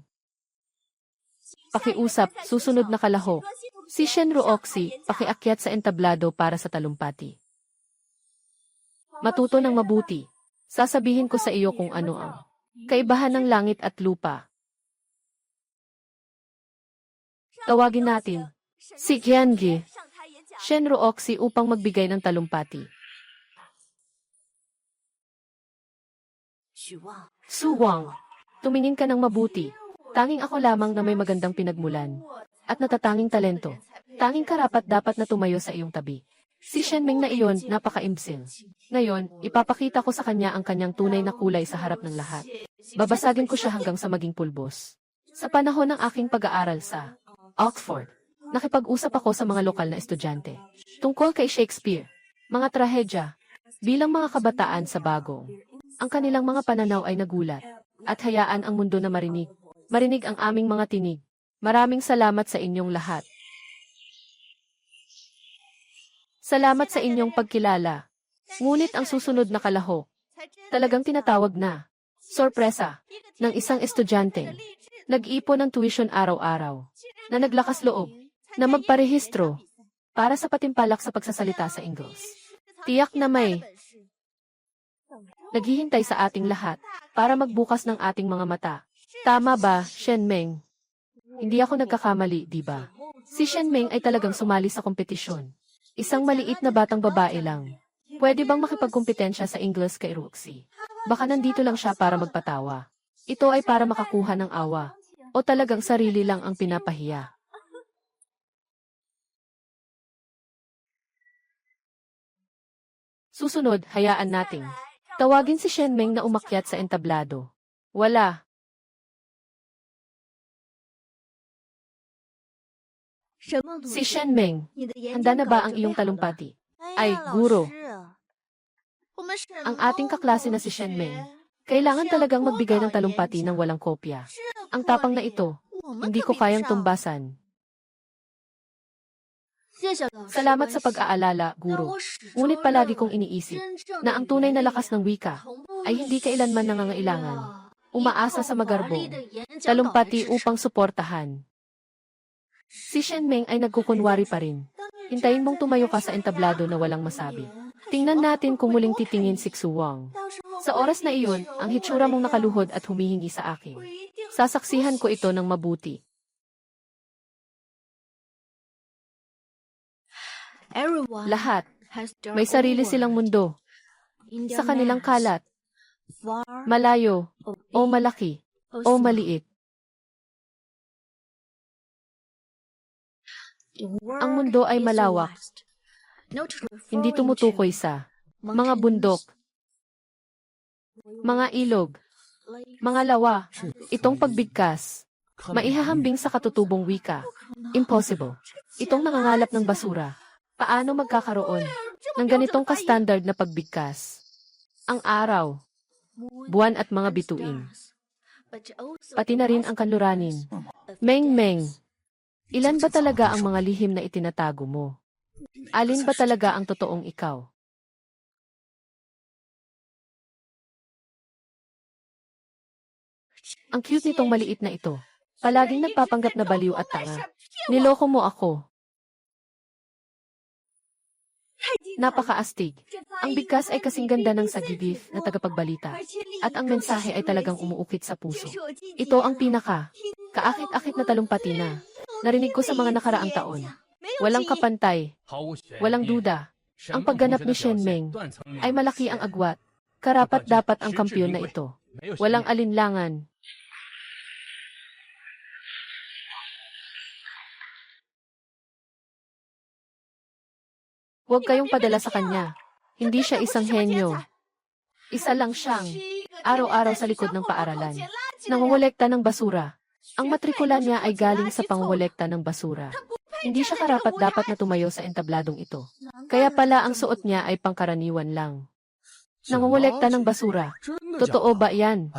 Pakiusap, susunod na kalahok. Si Shen Roxy, pakiakyat sa entablado para sa talumpati. Matuto ng mabuti. Sasabihin ko sa iyo kung ano ang kaibahan ng langit at lupa. Tawagin natin si Qiangi, Shen Roxy upang magbigay ng talumpati. Su Wang, tumingin ka ng mabuti. Tanging ako lamang na may magandang pinagmulan. At natatanging talento. Tanging karapat-dapat na tumayo sa iyong tabi. Si Shenming na iyon, napaka-imbsil. Ngayon, ipapakita ko sa kanya ang kanyang tunay na kulay sa harap ng lahat. Babasagin ko siya hanggang sa maging pulbos. Sa panahon ng aking pag-aaral sa Oxford, nakipag-usap ako sa mga lokal na estudyante. Tungkol kay Shakespeare, mga trahedya, bilang mga kabataan sa bagong. Ang kanilang mga pananaw ay nagulat. At hayaan ang mundo na marinig. Marinig ang aming mga tinig. Maraming salamat sa inyong lahat. Salamat sa inyong pagkilala. Ngunit ang susunod na kalahok, talagang tinatawag na sorpresa ng isang estudyante. Nag-ipon ng tuition araw-araw, na naglakas loob, na magparehistro para sa patimpalak sa pagsasalita sa Ingles. Tiyak na may naghihintay sa ating lahat para magbukas ng ating mga mata. Tama ba, Shenming? Hindi ako nagkakamali, di ba? Si Shenming ay talagang sumali sa kompetisyon. Isang maliit na batang babae lang. Pwede bang makipagkompetensya sa Ingles kay Roxy? Baka nandito lang siya para magpatawa. Ito ay para makakuha ng awa. O talagang sarili lang ang pinapahiya. Susunod, hayaan nating tawagin si Shenming na umakyat sa entablado. Wala. Si Shenming, handa na ba ang iyong talumpati? Ay, guro. Ang ating kaklase na si Shenming, kailangan talagang magbigay ng talumpati ng walang kopya. Ang tapang na ito, hindi ko kayang tumbasan. Salamat sa pag-aalala, guro. Ngunit palagi kong iniisip na ang tunay na lakas ng wika ay hindi kailanman nangangailangan. Umaasa sa magarbong talumpati upang suportahan. Si Shenming ay nagkukunwari pa rin. Hintayin mong tumayo ka sa entablado na walang masabi. Tingnan natin kung muling titingin si Xu Wang. Sa oras na iyon, ang hitsura mong nakaluhod at humihingi sa akin. Sasaksihan ko ito ng mabuti. Lahat, may sarili silang mundo. Sa kanilang kalat, malayo, o malaki, o maliit. Ang mundo ay malawak. Hindi tumutukoy sa mga bundok, mga ilog, mga lawa. Itong pagbigkas, maihahambing sa katutubong wika. Impossible. Itong nangangalap ng basura. Paano magkakaroon ng ganitong ka-standard na pagbigkas? Ang araw, buwan at mga bituin. Pati na rin ang kanluranin. Meng-meng. Ilan ba talaga ang mga lihim na itinatago mo? Alin ba talaga ang totoong ikaw? Ang cute nitong maliit na ito. Palaging nagpapanggap na baliw at tanga. Niloko mo ako. Napakaastig. Ang bigkas ay kasing ganda ng sagibif na tagapagbalita. At ang mensahe ay talagang umuukit sa puso. Ito ang kaakit-akit na talumpati na narinig ko sa mga nakaraang taon. Walang kapantay. Walang duda. Ang pagganap ni Shenming ay malaki ang agwat. Karapat-dapat ang kampiyon na ito. Walang alinlangan. Huwag kayong padala sa kanya. Hindi siya isang henyo. Isa lang siyang araw-araw sa likod ng paaralan. Nangungulekta ng basura. Ang matrikula niya ay galing sa pangungulekta ng basura. Hindi siya karapat-dapat na tumayo sa entabladong ito. Kaya pala ang suot niya ay pangkaraniwan lang. Nangungulekta ng basura. Totoo ba yan?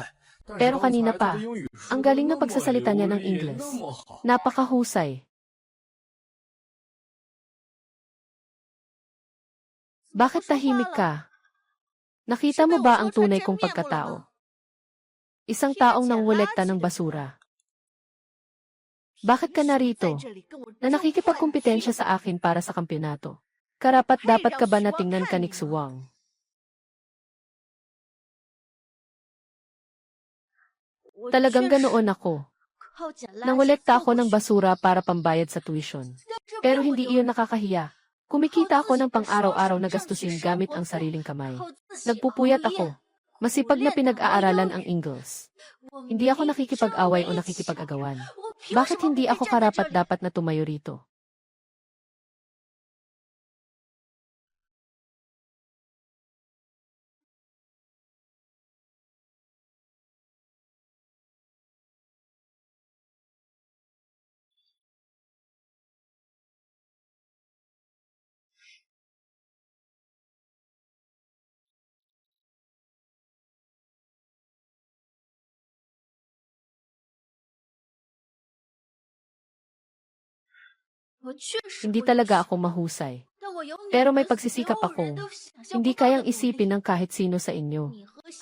Pero kanina pa, ang galing na pagsasalita niya ng Ingles. Napakahusay. Bakit tahimik ka? Nakita mo ba ang tunay kong pagkatao? Isang taong nangungulekta ng basura. Bakit ka narito? Na nakikipagkumpetensya sa akin para sa kampyonato. Karapat-dapat ka ba na tingnan ka ni Xu Wang? Talagang ganoon ako. Nangolekta ako ng basura para pambayad sa tuition. Pero hindi iyon nakakahiya. Kumikita ako ng pang-araw-araw na gastusin gamit ang sariling kamay. Nagpupuyat ako. Masipag na pinag-aaralan ang Ingles. Hindi ako nakikipag-away o nakikipag-agawan. Bakit hindi ako karapat-dapat na tumayo rito? Hindi talaga ako mahusay. Pero may pagsisikap akong hindi kayang isipin ng kahit sino sa inyo.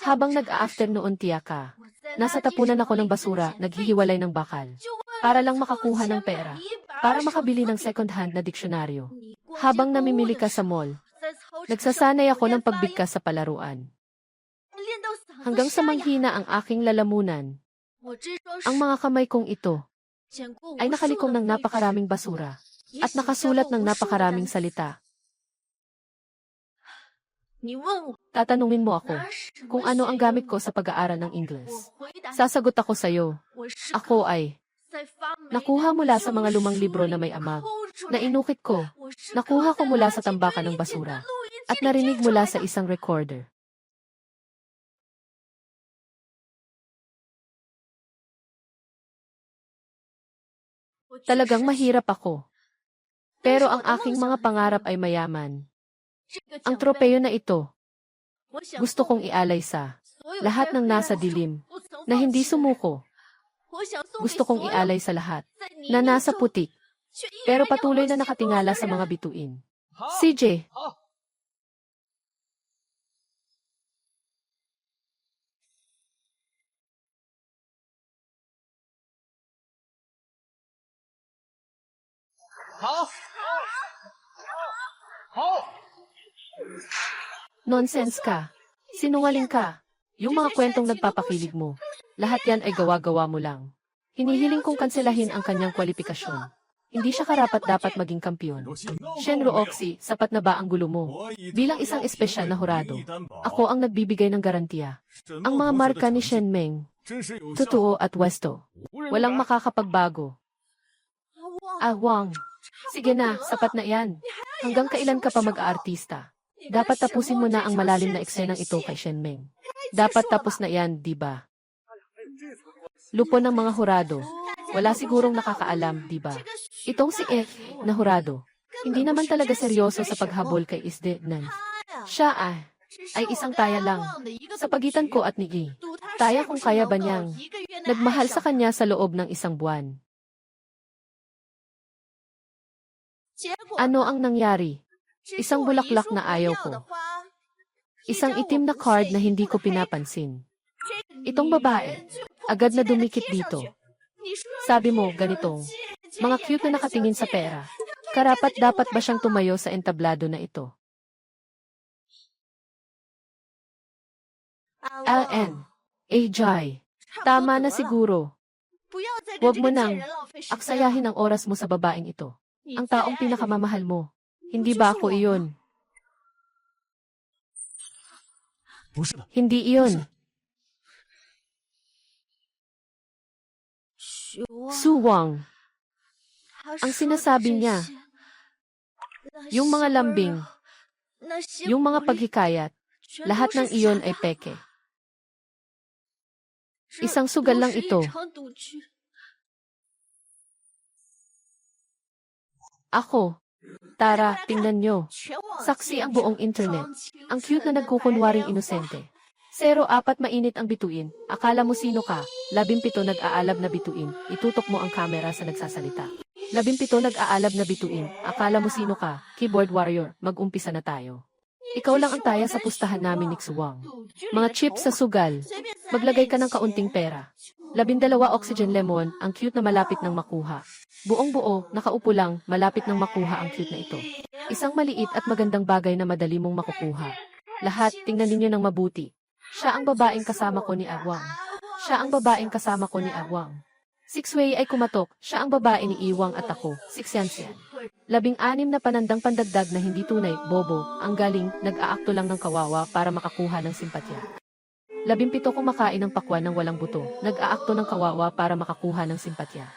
Habang nag-a-afternoon tea ka, nasa tapunan ako ng basura, naghihiwalay ng bakal. Para lang makakuha ng pera. Para makabili ng second-hand na diksyonaryo. Habang namimili ka sa mall, nagsasanay ako ng pagbigkas sa palaruan. Hanggang sa manghina ang aking lalamunan. Ang mga kamay kong ito ay nakalikom ng napakaraming basura at nakasulat ng napakaraming salita. Tatanungin mo ako kung ano ang gamit ko sa pag-aaral ng Ingles. Sasagot ako sa'yo. Ako ay nakuha mula sa mga lumang libro na may amag, na inukit ko, nakuha ko mula sa tambakan ng basura, at narinig mula sa isang recorder. Talagang mahirap ako. Pero ang aking mga pangarap ay mayaman. Ang tropeyo na ito, gusto kong ialay sa lahat ng nasa dilim, na hindi sumuko. Gusto kong ialay sa lahat, na nasa putik, pero patuloy na nakatingala sa mga bituin. CJ, nonsense ka. Sinungaling ka. Yung mga kwentong nagpapakilig mo, lahat yan ay gawa-gawa mo lang. Hinihiling kong kanselahin ang kanyang kwalifikasyon. Hindi siya karapat-dapat maging kampiyon. Shenru Oxy, sapat na ba ang gulo mo? Bilang isang espesyal na hurado, ako ang nagbibigay ng garantiya. Ang mga marka ni Shen Meng, totoo at westo. Walang makakapagbago. Ah, Wang. Sige na, sapat na yan. Hanggang kailan ka pa mag-aartista? Dapat tapusin mo na ang malalim na eksenang ito kay Shen Meng. Dapat tapos na yan, di ba? Lupon ng mga hurado. Wala sigurong nakakaalam, di ba? Itong si F na hurado. Hindi naman talaga seryoso sa paghabol kay Isde Nan. Siya ay isang taya lang. Sa pagitan ko at ni Yi. Taya kung kaya ba niyang nagmahal sa kanya sa loob ng isang buwan. Ano ang nangyari? Isang bulaklak na ayaw ko. Isang itim na card na hindi ko pinapansin. Itong babae, agad na dumikit dito. Sabi mo, ganitong, mga cute na nakatingin sa pera. Karapat-dapat ba siyang tumayo sa entablado na ito? LN. Ajay. Tama na siguro. Huwag mo nang aksayahin ang oras mo sa babaeng ito. Ang taong pinakamamahal mo. Hindi ba ako iyon? Hindi iyon. Su Wang. Ang sinasabi niya, yung mga lambing, yung mga paghikayat, lahat ng iyon ay peke. Isang sugal lang ito. Ako. Tara, tingnan nyo. Saksi ang buong internet. Ang cute na nagkukunwaring inosente. 04 mainit ang bituin. Akala mo sino ka? 17 nag-aalab na bituin. Itutok mo ang kamera sa nagsasalita. 17 nag-aalab na bituin. Akala mo sino ka? Keyboard warrior. Mag-umpisa na tayo. Ikaw lang ang taya sa pustahan namin ni Xuang. Mga chips sa sugal. Maglagay ka ng kaunting pera. 12 oxygen lemon, ang cute na malapit ng makuha. Buong buo, nakaupo lang, malapit ng makuha ang cute na ito. Isang maliit at magandang bagay na madali mong makukuha. Lahat, tingnan ninyo ng mabuti. Siya ang babaeng kasama ko ni Awang. Siya ang babaeng kasama ko ni Awang. Sixway ay kumatok, siya ang babae ni Iwang at ako, Sixyansian. 16 na panandang pandagdag na hindi tunay, bobo, ang galing, nag-aakto lang ng kawawa para makakuha ng simpatya. 17 kumakain ng pakwan ng walang buto, nag-aakto ng kawawa para makakuha ng simpatya.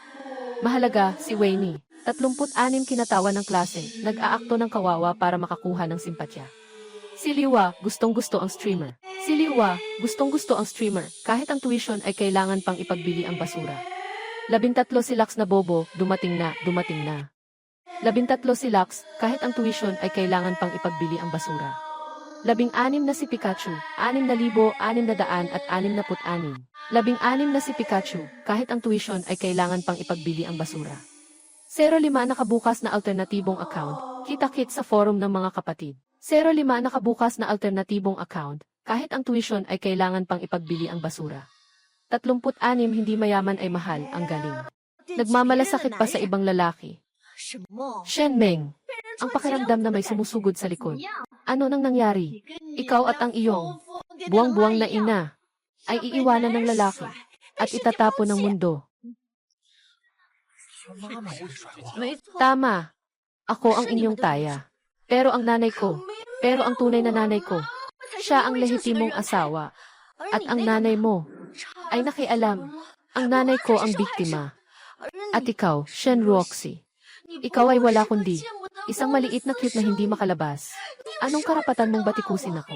Mahalaga, si Wayne. 36 kinatawa ng klase, nag-aakto ng kawawa para makakuha ng simpatya. Si Liwa, gustong-gusto ang streamer. Si Liwa, gustong-gusto ang streamer, kahit ang tuition ay kailangan pang ipagbili ang basura. 13 si Lux na bobo, dumating na, dumating na. 13 si Lux, kahit ang tuition ay kailangan pang ipagbili ang basura. 16 na si Pikachu, 6,666. 16 na si Pikachu, kahit ang tuition ay kailangan pang ipagbili ang basura. 05 nakabukas na alternatibong account, kita-kit sa forum ng mga kapatid. 05 nakabukas na alternatibong account, kahit ang tuition ay kailangan pang ipagbili ang basura. 36 hindi mayaman ay mahal, ang galing. Nagmamalasakit pa sa ibang lalaki. Shen Meng, ang pakiramdam na may sumusugod sa likod. Ano nang nangyari? Ikaw at ang iyong buwang-buwang na ina ay iiwanan ng lalaki at itatapon ng mundo. Tama. Ako ang inyong taya. Pero ang tunay na nanay ko, siya ang lehitimong asawa. At ang nanay mo ay nakialam. Ang nanay ko ang biktima. At ikaw, Shen Roxy. Ikaw ay wala kundi isang maliit na cute na hindi makalabas. Anong karapatan mong batikusin ako?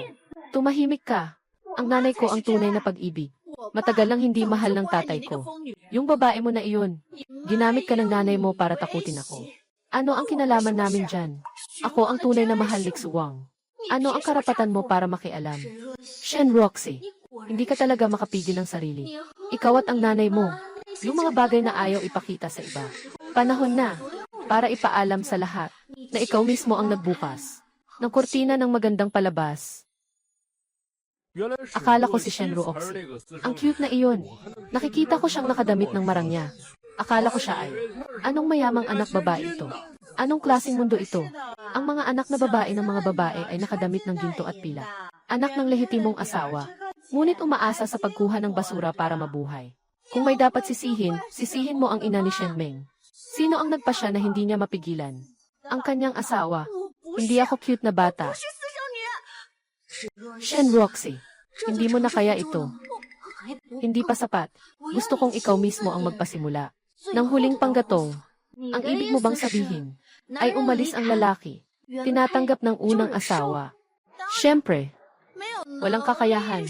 Tumahimik ka. Ang nanay ko ang tunay na pag-ibig. Matagal lang hindi mahal ng tatay ko. Yung babae mo na iyon, ginamit ka ng nanay mo para takutin ako. Ano ang kinalaman namin dyan? Ako ang tunay na mahal ni Xuang. Ano ang karapatan mo para makialam? Shen Roxy, hindi ka talaga makapigil ng sarili. Ikaw at ang nanay mo, yung mga bagay na ayaw ipakita sa iba. Panahon na para ipaalam sa lahat na ikaw mismo ang nagbukas ng kurtina ng magandang palabas. Akala ko si Shen Roxy. Ang cute na iyon. Nakikita ko siyang nakadamit ng marangya. Akala ko siya ay, anong mayamang anak babae ito? Anong klaseng mundo ito? Ang mga anak na babae ng mga babae ay nakadamit ng ginto at pila. Anak ng lehitimong asawa. Ngunit umaasa sa pagkuha ng basura para mabuhay. Kung may dapat sisihin, sisihin mo ang ina ni Shen Meng. Sino ang nagpasya na hindi niya mapigilan? Ang kanyang asawa. Hindi ako cute na bata. Shen Roxy, hindi mo na kaya ito. Hindi pa sapat. Gusto kong ikaw mismo ang magpasimula. Nang huling panggatong, ang ibig mo bang sabihin ay umalis ang lalaki, tinatanggap ng unang asawa. Siyempre, walang kakayahan.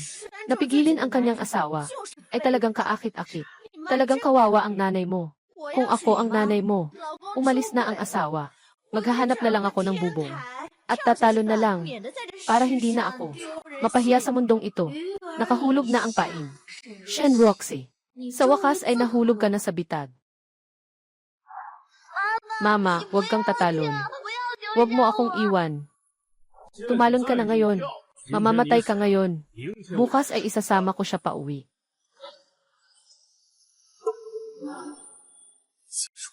Napigilin ang kanyang asawa, ay talagang kaakit-akit. Talagang kawawa ang nanay mo. Kung ako ang nanay mo, umalis na ang asawa. Maghahanap na lang ako ng bubong. At tatalo na lang, para hindi na ako mapahiya sa mundong ito. Nakahulog na ang pain. Shen Roxy, sa wakas ay nahulog ka na sa bitag. Mama, huwag kang tatalon. Huwag mo akong iwan. Tumalon ka na ngayon. Mamamatay ka ngayon. Bukas ay isasama ko siya pauwi.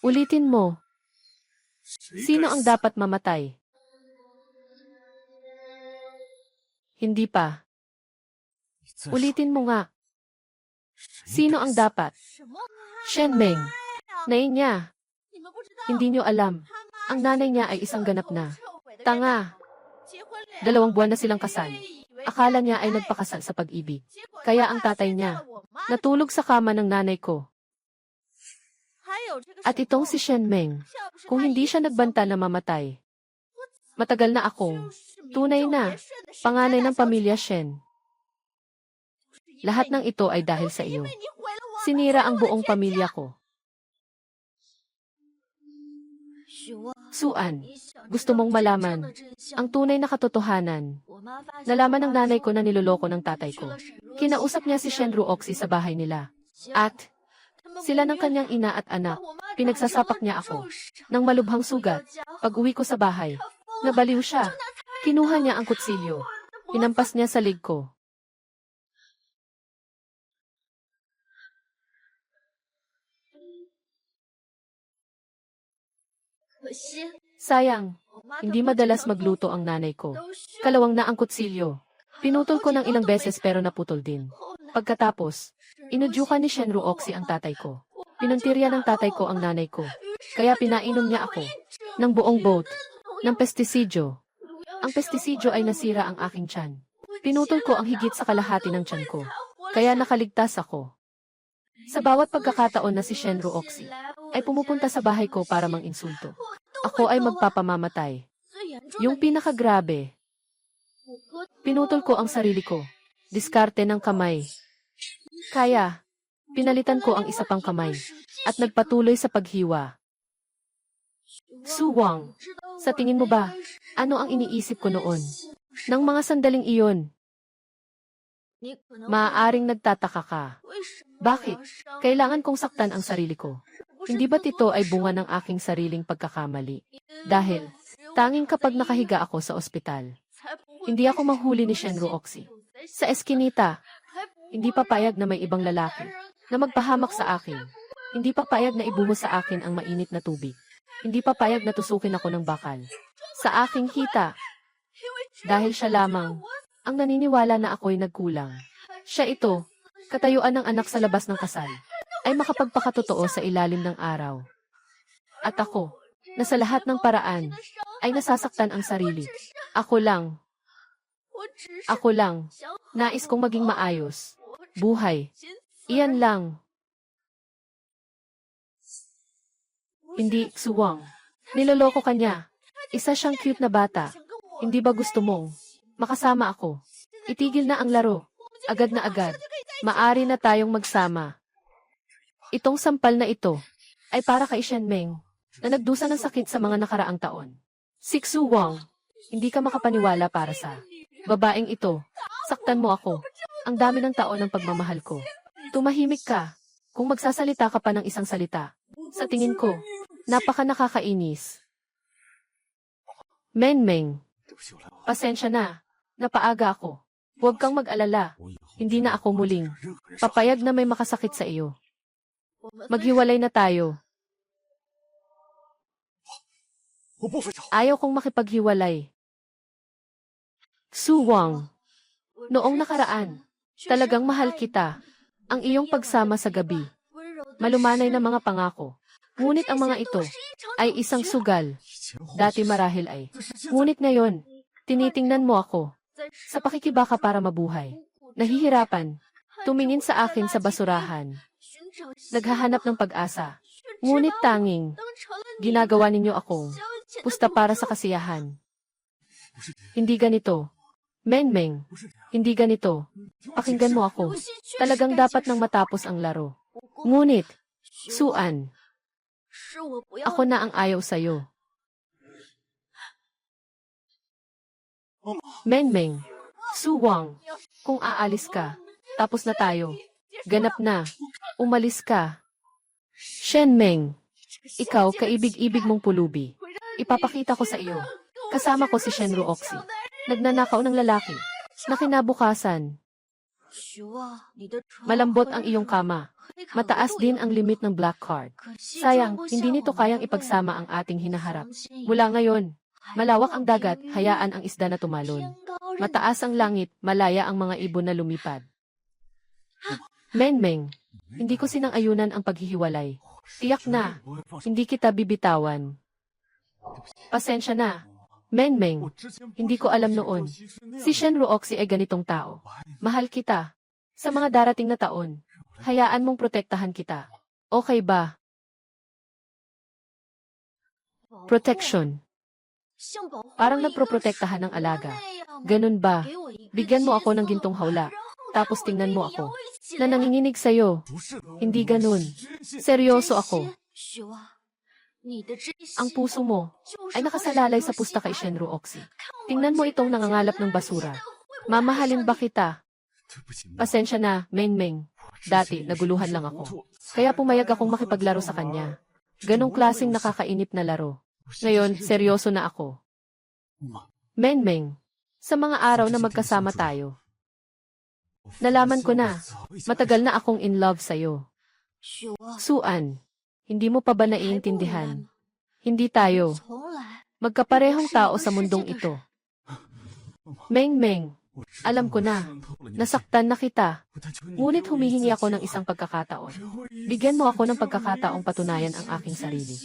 Ulitin mo. Sino ang dapat mamatay? Hindi pa. Ulitin mo nga. Sino ang dapat? Shen Meng. Nay niya. Hindi niyo alam. Ang nanay niya ay isang ganap na tanga. 2 buwan na silang kasal. Akala niya ay nagpakasal sa pag-ibig. Kaya ang tatay niya natulog sa kama ng nanay ko. At itong si Shen Meng, kung hindi siya nagbanta na mamatay. Matagal na akong tunay na panganay ng pamilya Shen. Lahat ng ito ay dahil sa iyo. Sinira ang buong pamilya ko. Suan, gusto mong malaman ang tunay na katotohanan. Nalaman ng nanay ko na niloloko ng tatay ko. Kinausap niya si Shen Roxy sa bahay nila. At sila ng kanyang ina at anak, pinagsasapak niya ako ng malubhang sugat. Pag-uwi ko sa bahay, nabaliw siya. Kinuha niya ang kutsilyo. Hinampas niya sa lig ko. Sayang, hindi madalas magluto ang nanay ko. Kalawang na ang kutsilyo. Pinutol ko ng ilang beses pero naputol din. Pagkatapos, inudyukan ni Shen Roxy ang tatay ko. Pinuntirya ng tatay ko ang nanay ko. Kaya pinainom niya ako ng buong boat ng pestisidyo. Ang pestisidyo ay nasira ang aking tiyan. Pinutol ko ang higit sa kalahati ng tiyan ko. Kaya nakaligtas ako. Sa bawat pagkakataon na si Shenru Oxy ay pumupunta sa bahay ko para mang-insulto, ako ay magpapamamatay. Yung pinakagrabe, pinutol ko ang sarili ko. Diskarte ng kamay. Kaya, pinalitan ko ang isa pang kamay at nagpatuloy sa paghiwa. Su Wang, sa tingin mo ba, ano ang iniisip ko noon? Nang mga sandaling iyon, maaaring nagtataka ka. Bakit? Kailangan kong saktan ang sarili ko. Hindi ba't ito ay bunga ng aking sariling pagkakamali? Dahil, tanging kapag nakahiga ako sa ospital, hindi ako mahuli ni Shenru Oxy. Sa eskinita, hindi papayag na may ibang lalaki na magpahamak sa akin. Hindi papayag na ibuhos sa akin ang mainit na tubig. Hindi papayag na tusukin ako ng bakal. Sa aking hita, dahil siya lamang ang naniniwala na ako'y nagkulang. Siya ito, katayuan ng anak sa labas ng kasal, ay makapagpakatotoo sa ilalim ng araw. At ako, na sa lahat ng paraan, ay nasasaktan ang sarili. Ako lang, nais kong maging maayos. Buhay. Iyan lang. Hindi, Su Wang. Niloloko ka niya. Isa siyang cute na bata. Hindi ba gusto mong makasama ako? Itigil na ang laro. Agad na agad. Maari na tayong magsama. Itong sampal na ito ay para kay Shenmeng na nagdusa ng sakit sa mga nakaraang taon. Si Su Wang, hindi ka makapaniwala para sa babaeng ito. Saktan mo ako. Ang dami ng taon ng pagmamahal ko. Tumahimik ka. Kung magsasalita ka pa ng isang salita. Sa tingin ko, napaka nakakainis. Menmeng, pasensya na. Napaaga ako. Huwag kang mag-alala. Hindi na ako muling papayag na may makasakit sa iyo. Maghiwalay na tayo. Ayaw kong makipaghiwalay. Su Wang, noong nakaraan, talagang mahal kita. Ang iyong pagsama sa gabi. Malumanay na mga pangako. Ngunit ang mga ito ay isang sugal. Dati marahil ay. Ngunit ngayon, tinitingnan mo ako. Sa pakikibaka para mabuhay. Nahihirapan. Tumingin sa akin sa basurahan. Naghahanap ng pag-asa. Ngunit tanging, ginagawa ninyo akong pusta para sa kasiyahan. Hindi ganito. Menmeng, hindi ganito. Pakinggan mo ako. Talagang dapat nang matapos ang laro. Ngunit, Suan, ako na ang ayaw sa'yo. Menmeng, Su Wang, kung aalis ka, tapos na tayo. Ganap na. Umalis ka. Shenmeng, ikaw kaibig-ibig mong pulubi. Ipapakita ko sa iyo. Kasama ko si Shenru Oxy. Nagnanakaw ng lalaki. Na kinabukasan. Malambot ang iyong kama. Mataas din ang limit ng black card. Sayang, hindi nito kayang ipagsama ang ating hinaharap. Mula ngayon, malawak ang dagat, hayaan ang isda na tumalon. Mataas ang langit, malaya ang mga ibon na lumipad. Menmeng, hindi ko sinang-ayunan ang paghihiwalay. Tiyak na, hindi kita bibitawan. Pasensya na. Menmeng, hindi ko alam noon. Si Shenru Oxy ay ganitong tao. Mahal kita. Sa mga darating na taon, hayaan mong protektahan kita. Okay ba? Protection. Parang nagproprotektahan ng alaga. Ganun ba? Bigyan mo ako ng gintong hawla. Tapos tingnan mo ako. Na nanginginig sa'yo. Hindi ganun. Seryoso ako. Ang puso mo ay nakasalalay sa pusta kay Shenru Oxy. Tingnan mo itong nangangalap ng basura. Mamahalin ba kita? Pasensya na, Menmeng. Dati, naguluhan lang ako. Kaya pumayag akong makipaglaro sa kanya. Ganong klaseng nakakainip na laro. Ngayon, seryoso na ako. Menmeng, sa mga araw na magkasama tayo, nalaman ko na, matagal na akong in love sa'yo. Suan, hindi mo pa ba naiintindihan? Hindi tayo magkaparehong tao sa mundong ito. Menmeng, alam ko na, nasaktan na kita. Ngunit humihingi ako ng isang pagkakataon. Bigyan mo ako ng pagkakataong patunayan ang aking sarili.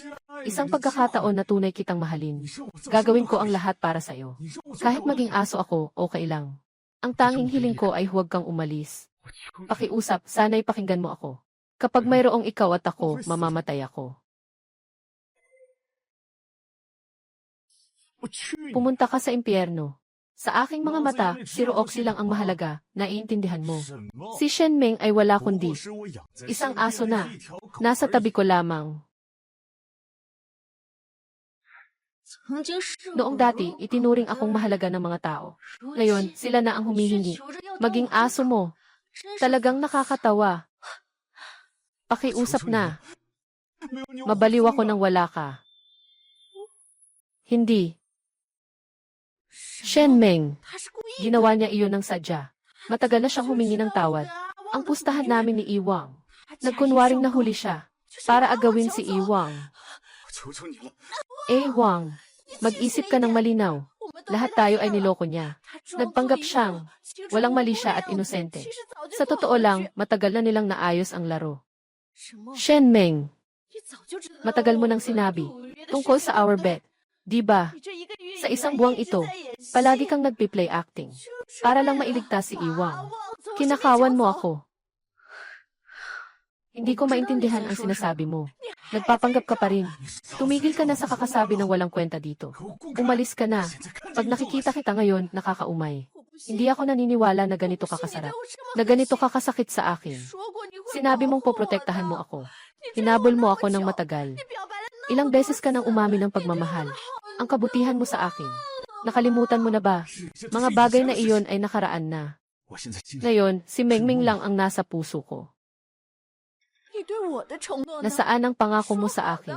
Isang pagkakataon na tunay kitang mahalin. Gagawin ko ang lahat para sa'yo. Kahit maging aso ako, okay lang. Ang tanging hiling ko ay huwag kang umalis. Pakiusap, sana'y pakinggan mo ako. Kapag mayroong ikaw at ako, mamamatay ako. Pumunta ka sa impyerno. Sa aking mga mata, si Rooxy lang ang mahalaga, naiintindihan mo. Si Shen Meng ay wala kundi isang aso na, nasa tabi ko lamang. Noong dati, itinuring akong mahalaga ng mga tao. Ngayon, sila na ang humihingi. Maging aso mo. Talagang nakakatawa. Pakiusap na. Mabaliw ako nang wala ka. Hindi. Shen Meng. Ginawa niya iyon ng sadya. Matagal na siyang humingi ng tawad. Ang pustahan namin ni Iwang. Nagkunwaring nahuli siya. Para agawin si Iwang. Wang. Mag-isip ka ng malinaw. Lahat tayo ay niloko niya. Nagpanggap siyang walang mali siya at inosente. Sa totoo lang, matagal na nilang naayos ang laro. Shen Meng. Matagal mo nang sinabi. Tungkol sa our bet. Diba? Sa isang buwang ito, palagi kang nagpi-play acting. Para lang mailigtas si Iwang. Kinakawan mo ako. Hindi ko maintindihan ang sinasabi mo. Nagpapanggap ka pa rin. Tumigil ka na sa kakasabi ng walang kwenta dito. Umalis ka na. Pag nakikita kita ngayon, nakakaumay. Hindi ako naniniwala na ganito ka kasarap. Na ganito ka kasakit sa akin. Sinabi mong poprotektahan mo ako. Hinabol mo ako ng matagal. Ilang beses ka nang umamin ng pagmamahal. Ang kabutihan mo sa akin. Nakalimutan mo na ba? Mga bagay na iyon ay nakaraan na. Ngayon, si Mengming lang ang nasa puso ko. Nasaan ang pangako mo sa akin?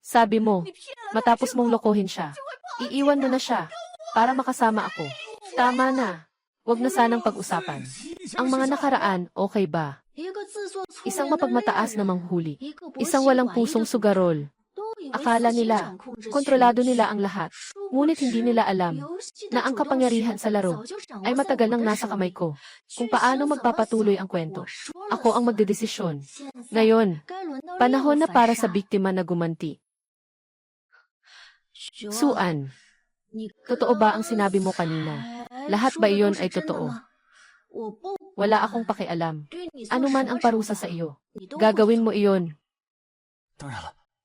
Sabi mo, matapos mong lokohin siya, iiwan mo na siya para makasama ako. Tama na. Huwag na sanang pag-usapan. Ang mga nakaraan, okay ba? Isang mapagmataas na manghuli. Isang walang pusong sugarol. Akala nila, kontrolado nila ang lahat. Ngunit hindi nila alam na ang kapangyarihan sa laro ay matagal nang nasa kamay ko. Kung paano magpapatuloy ang kwento. Ako ang magdedesisyon. Ngayon, panahon na para sa biktima na gumanti. Suan, totoo ba ang sinabi mo kanina? Lahat ba iyon ay totoo? Wala akong pakialam. Ano man ang parusa sa iyo, gagawin mo iyon.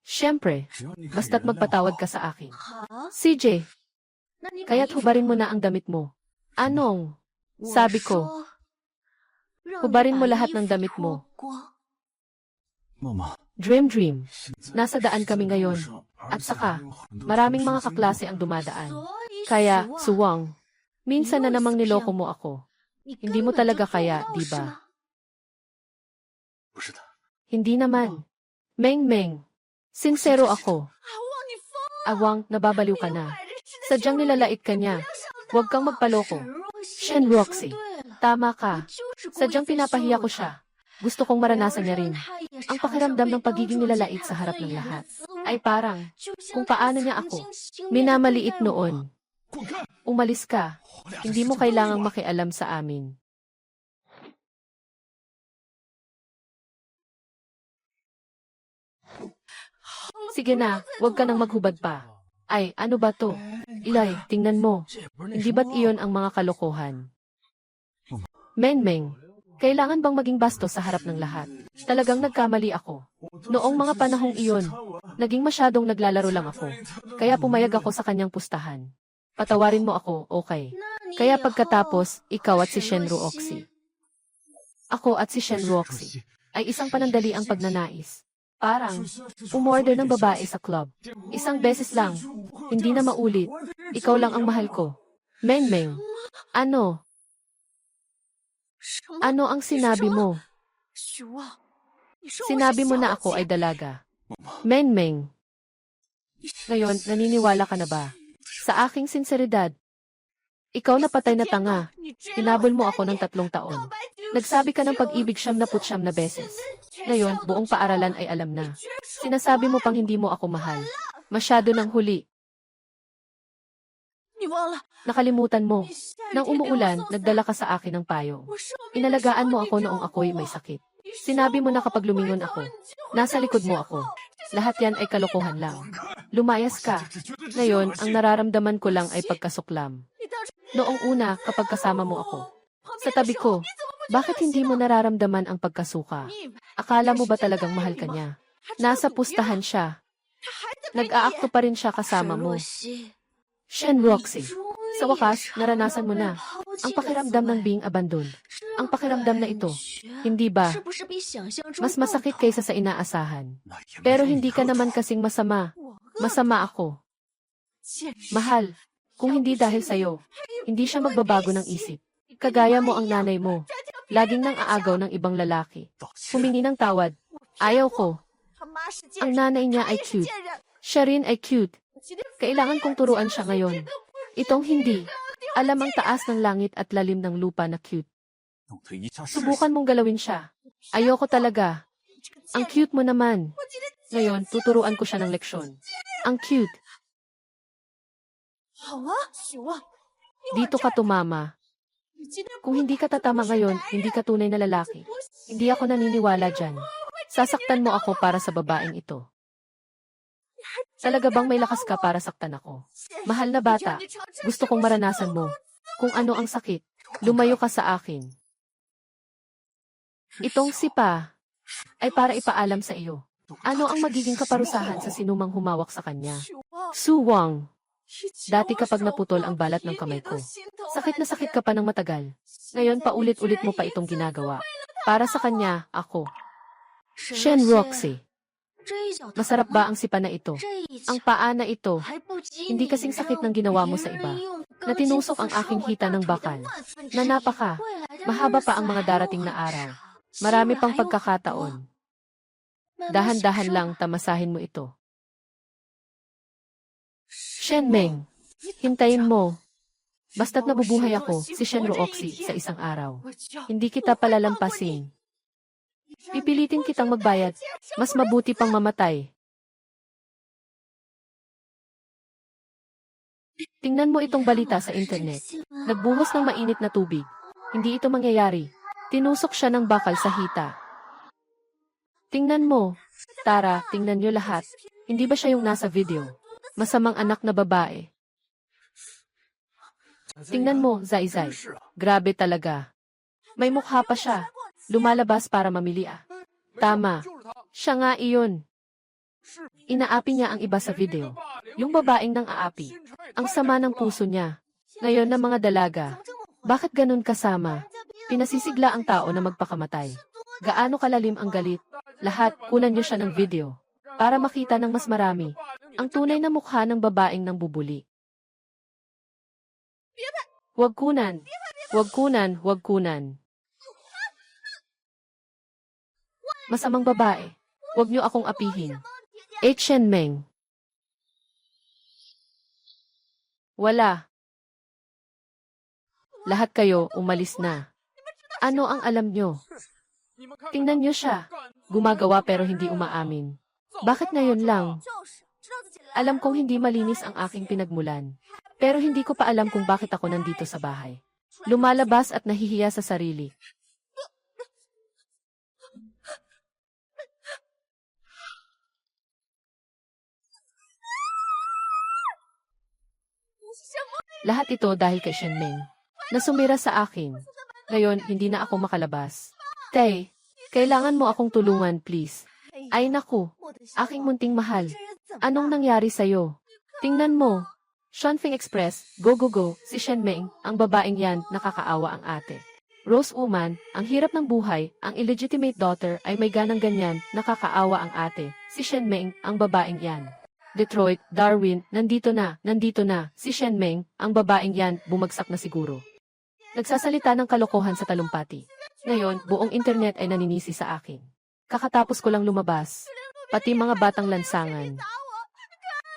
Siyempre, basta't magpatawad ka sa akin. CJ, kaya't hubarin mo na ang damit mo. Anong? Sabi ko, hubarin mo lahat ng damit mo. Dream. Nasa daan kami ngayon. At saka, maraming mga kaklase ang dumadaan. Kaya, Suwang, minsan na namang niloko mo ako. Hindi mo talaga kaya, di ba? Hindi naman. Meng. Sinsero ako. Awang, nababaliw ka na. Sadyang nilalait ka niya. Huwag kang magpaloko. Shen Roxy, tama ka. Sadyang pinapahiya ko siya. Gusto kong maranasan niya rin. Ang pakiramdam ng pagiging nilalait sa harap ng lahat ay parang kung paano niya ako minamaliit noon. Umalis ka. Hindi mo kailangang makialam sa amin. Sige na, huwag ka nang maghubad pa. Ay, ano ba to? Ilay, tingnan mo. Hindi ba't iyon ang mga kalokohan? Meng, kailangan bang maging bastos sa harap ng lahat? Talagang nagkamali ako. Noong mga panahong iyon, naging masyadong naglalaro lang ako. Kaya pumayag ako sa kanyang pustahan. Patawarin mo ako, okay? Kaya pagkatapos, ikaw at si Shen Ruoxi. Ako at si Shen Ruoxi ay isang panandaliang pagnanais. Parang, umorder ng babae sa club. Isang beses lang. Hindi na maulit. Ikaw lang ang mahal ko. Meng. Ano? Ano ang sinabi mo? Sinabi mo na ako ay dalaga. Meng. Ngayon, naniniwala ka na ba? Sa aking sinseridad. Ikaw na patay na tanga. Hinabol mo ako ng 3 taon. Nagsabi ka ng pag-ibig 79 na beses. Ngayon, buong paaralan ay alam na. Sinasabi mo pang hindi mo ako mahal. Masyado nang huli. Nakalimutan mo. Nang umuulan, nagdala ka sa akin ng payong. Inalagaan mo ako noong ako'y may sakit. Sinabi mo na kapag lumingon ako, nasa likod mo ako. Lahat yan ay kalokohan lang. Lumayas ka. Ngayon, ang nararamdaman ko lang ay pagkasuklam. Noong una, kapag kasama mo ako. Sa tabi ko, bakit hindi mo nararamdaman ang pagkasuka? Akala mo ba talagang mahal ka niya? Nasa pustahan siya. Nag-aakto pa rin siya kasama mo. Shen Roxy. Sa wakas, naranasan mo na. Ang pakiramdam ng being abandoned. Ang pakiramdam na ito. Hindi ba? Mas masakit kaysa sa inaasahan. Pero hindi ka naman kasing masama. Masama ako. Mahal, kung hindi dahil sa'yo, hindi siya magbabago ng isip. Kagaya mo ang nanay mo. Laging nang aagaw ng ibang lalaki. Humingi ng tawad. Ayaw ko. Ang nanay niya ay cute. Siya rin ay cute. Kailangan kong turuan siya ngayon. Itong hindi. Alam ang taas ng langit at lalim ng lupa na cute. Subukan mong galawin siya. Ayoko talaga. Ang cute mo naman. Ngayon, tuturuan ko siya ng leksyon. Ang cute. Dito ka tumama. Kung hindi ka tatama ngayon, hindi ka tunay na lalaki. Hindi ako naniniwala dyan. Sasaktan mo ako para sa babaeng ito. Talaga bang may lakas ka para saktan ako? Mahal na bata, gusto kong maranasan mo. Kung ano ang sakit, lumayo ka sa akin. Itong sipa ay para ipaalam sa iyo. Ano ang magiging kaparusahan sa sinumang humawak sa kanya? Su Wang. Dati kapag naputol ang balat ng kamay ko, sakit na sakit ka pa ng matagal. Ngayon paulit-ulit mo pa itong ginagawa. Para sa kanya, ako. Shen Roxy. Masarap ba ang sipa na ito? Ang paa na ito. Hindi kasing sakit ng ginawa mo sa iba. Natinusok ang aking hita ng bakal. Nanapa ka. Mahaba pa ang mga darating na araw. Marami pang pagkakataon. Dahan-dahan lang tamasahin mo ito. Shen Meng, hintayin mo. Basta't nabubuhay ako, si Shen Roxy, sa isang araw. Hindi kita palalampasin. Pipilitin kitang magbayad. Mas mabuti pang mamatay. Tingnan mo itong balita sa internet. Nagbuhos ng mainit na tubig. Hindi ito mangyayari. Tinusok siya ng bakal sa hita. Tingnan mo. Tara, tingnan niyo lahat. Hindi ba siya yung nasa video? Masamang anak na babae. Tingnan mo, Zai Zai. Grabe talaga. May mukha pa siya. Lumalabas para mamili ah. Tama. Siya nga iyon. Inaapi niya ang iba sa video. Yung babaeng nang aapi. Ang sama ng puso niya. Ngayon na mga dalaga. Bakit ganun kasama? Pinasisigla ang tao na magpakamatay. Gaano kalalim ang galit? Lahat, kunan niyo siya ng video. Para makita ng mas marami. Ang tunay na mukha ng babaeng nang bubuli. Huwag kunan. Huwag kunan, huwag kunan. Masamang babae. Huwag niyo akong apihin. Shen Meng. Wala. Lahat kayo, umalis na. Ano ang alam niyo? Tingnan niyo siya. Gumagawa pero hindi umaamin. Bakit ngayon lang? Alam kong hindi malinis ang aking pinagmulan. Pero hindi ko pa alam kung bakit ako nandito sa bahay. Lumalabas at nahihiya sa sarili. Lahat ito dahil kay Shen Meng. Nasumira sa akin. Ngayon, hindi na ako makalabas. Tay, kailangan mo akong tulungan, please. Ay naku, aking munting mahal. Anong nangyari sa'yo? Tingnan mo. Shanfeng Express, go go go, si Shen Meng, ang babaeng yan, nakakaawa ang ate. Rose Woman, ang hirap ng buhay, ang illegitimate daughter ay may ganang ganyan, nakakaawa ang ate. Si Shen Meng, ang babaeng yan. Detroit, Darwin, nandito na, si Shen Meng, ang babaeng yan, bumagsak na siguro. Nagsasalita ng kalokohan sa talumpati. Ngayon, buong internet ay naninisi sa akin. Kakatapos ko lang lumabas. Pati mga batang lansangan.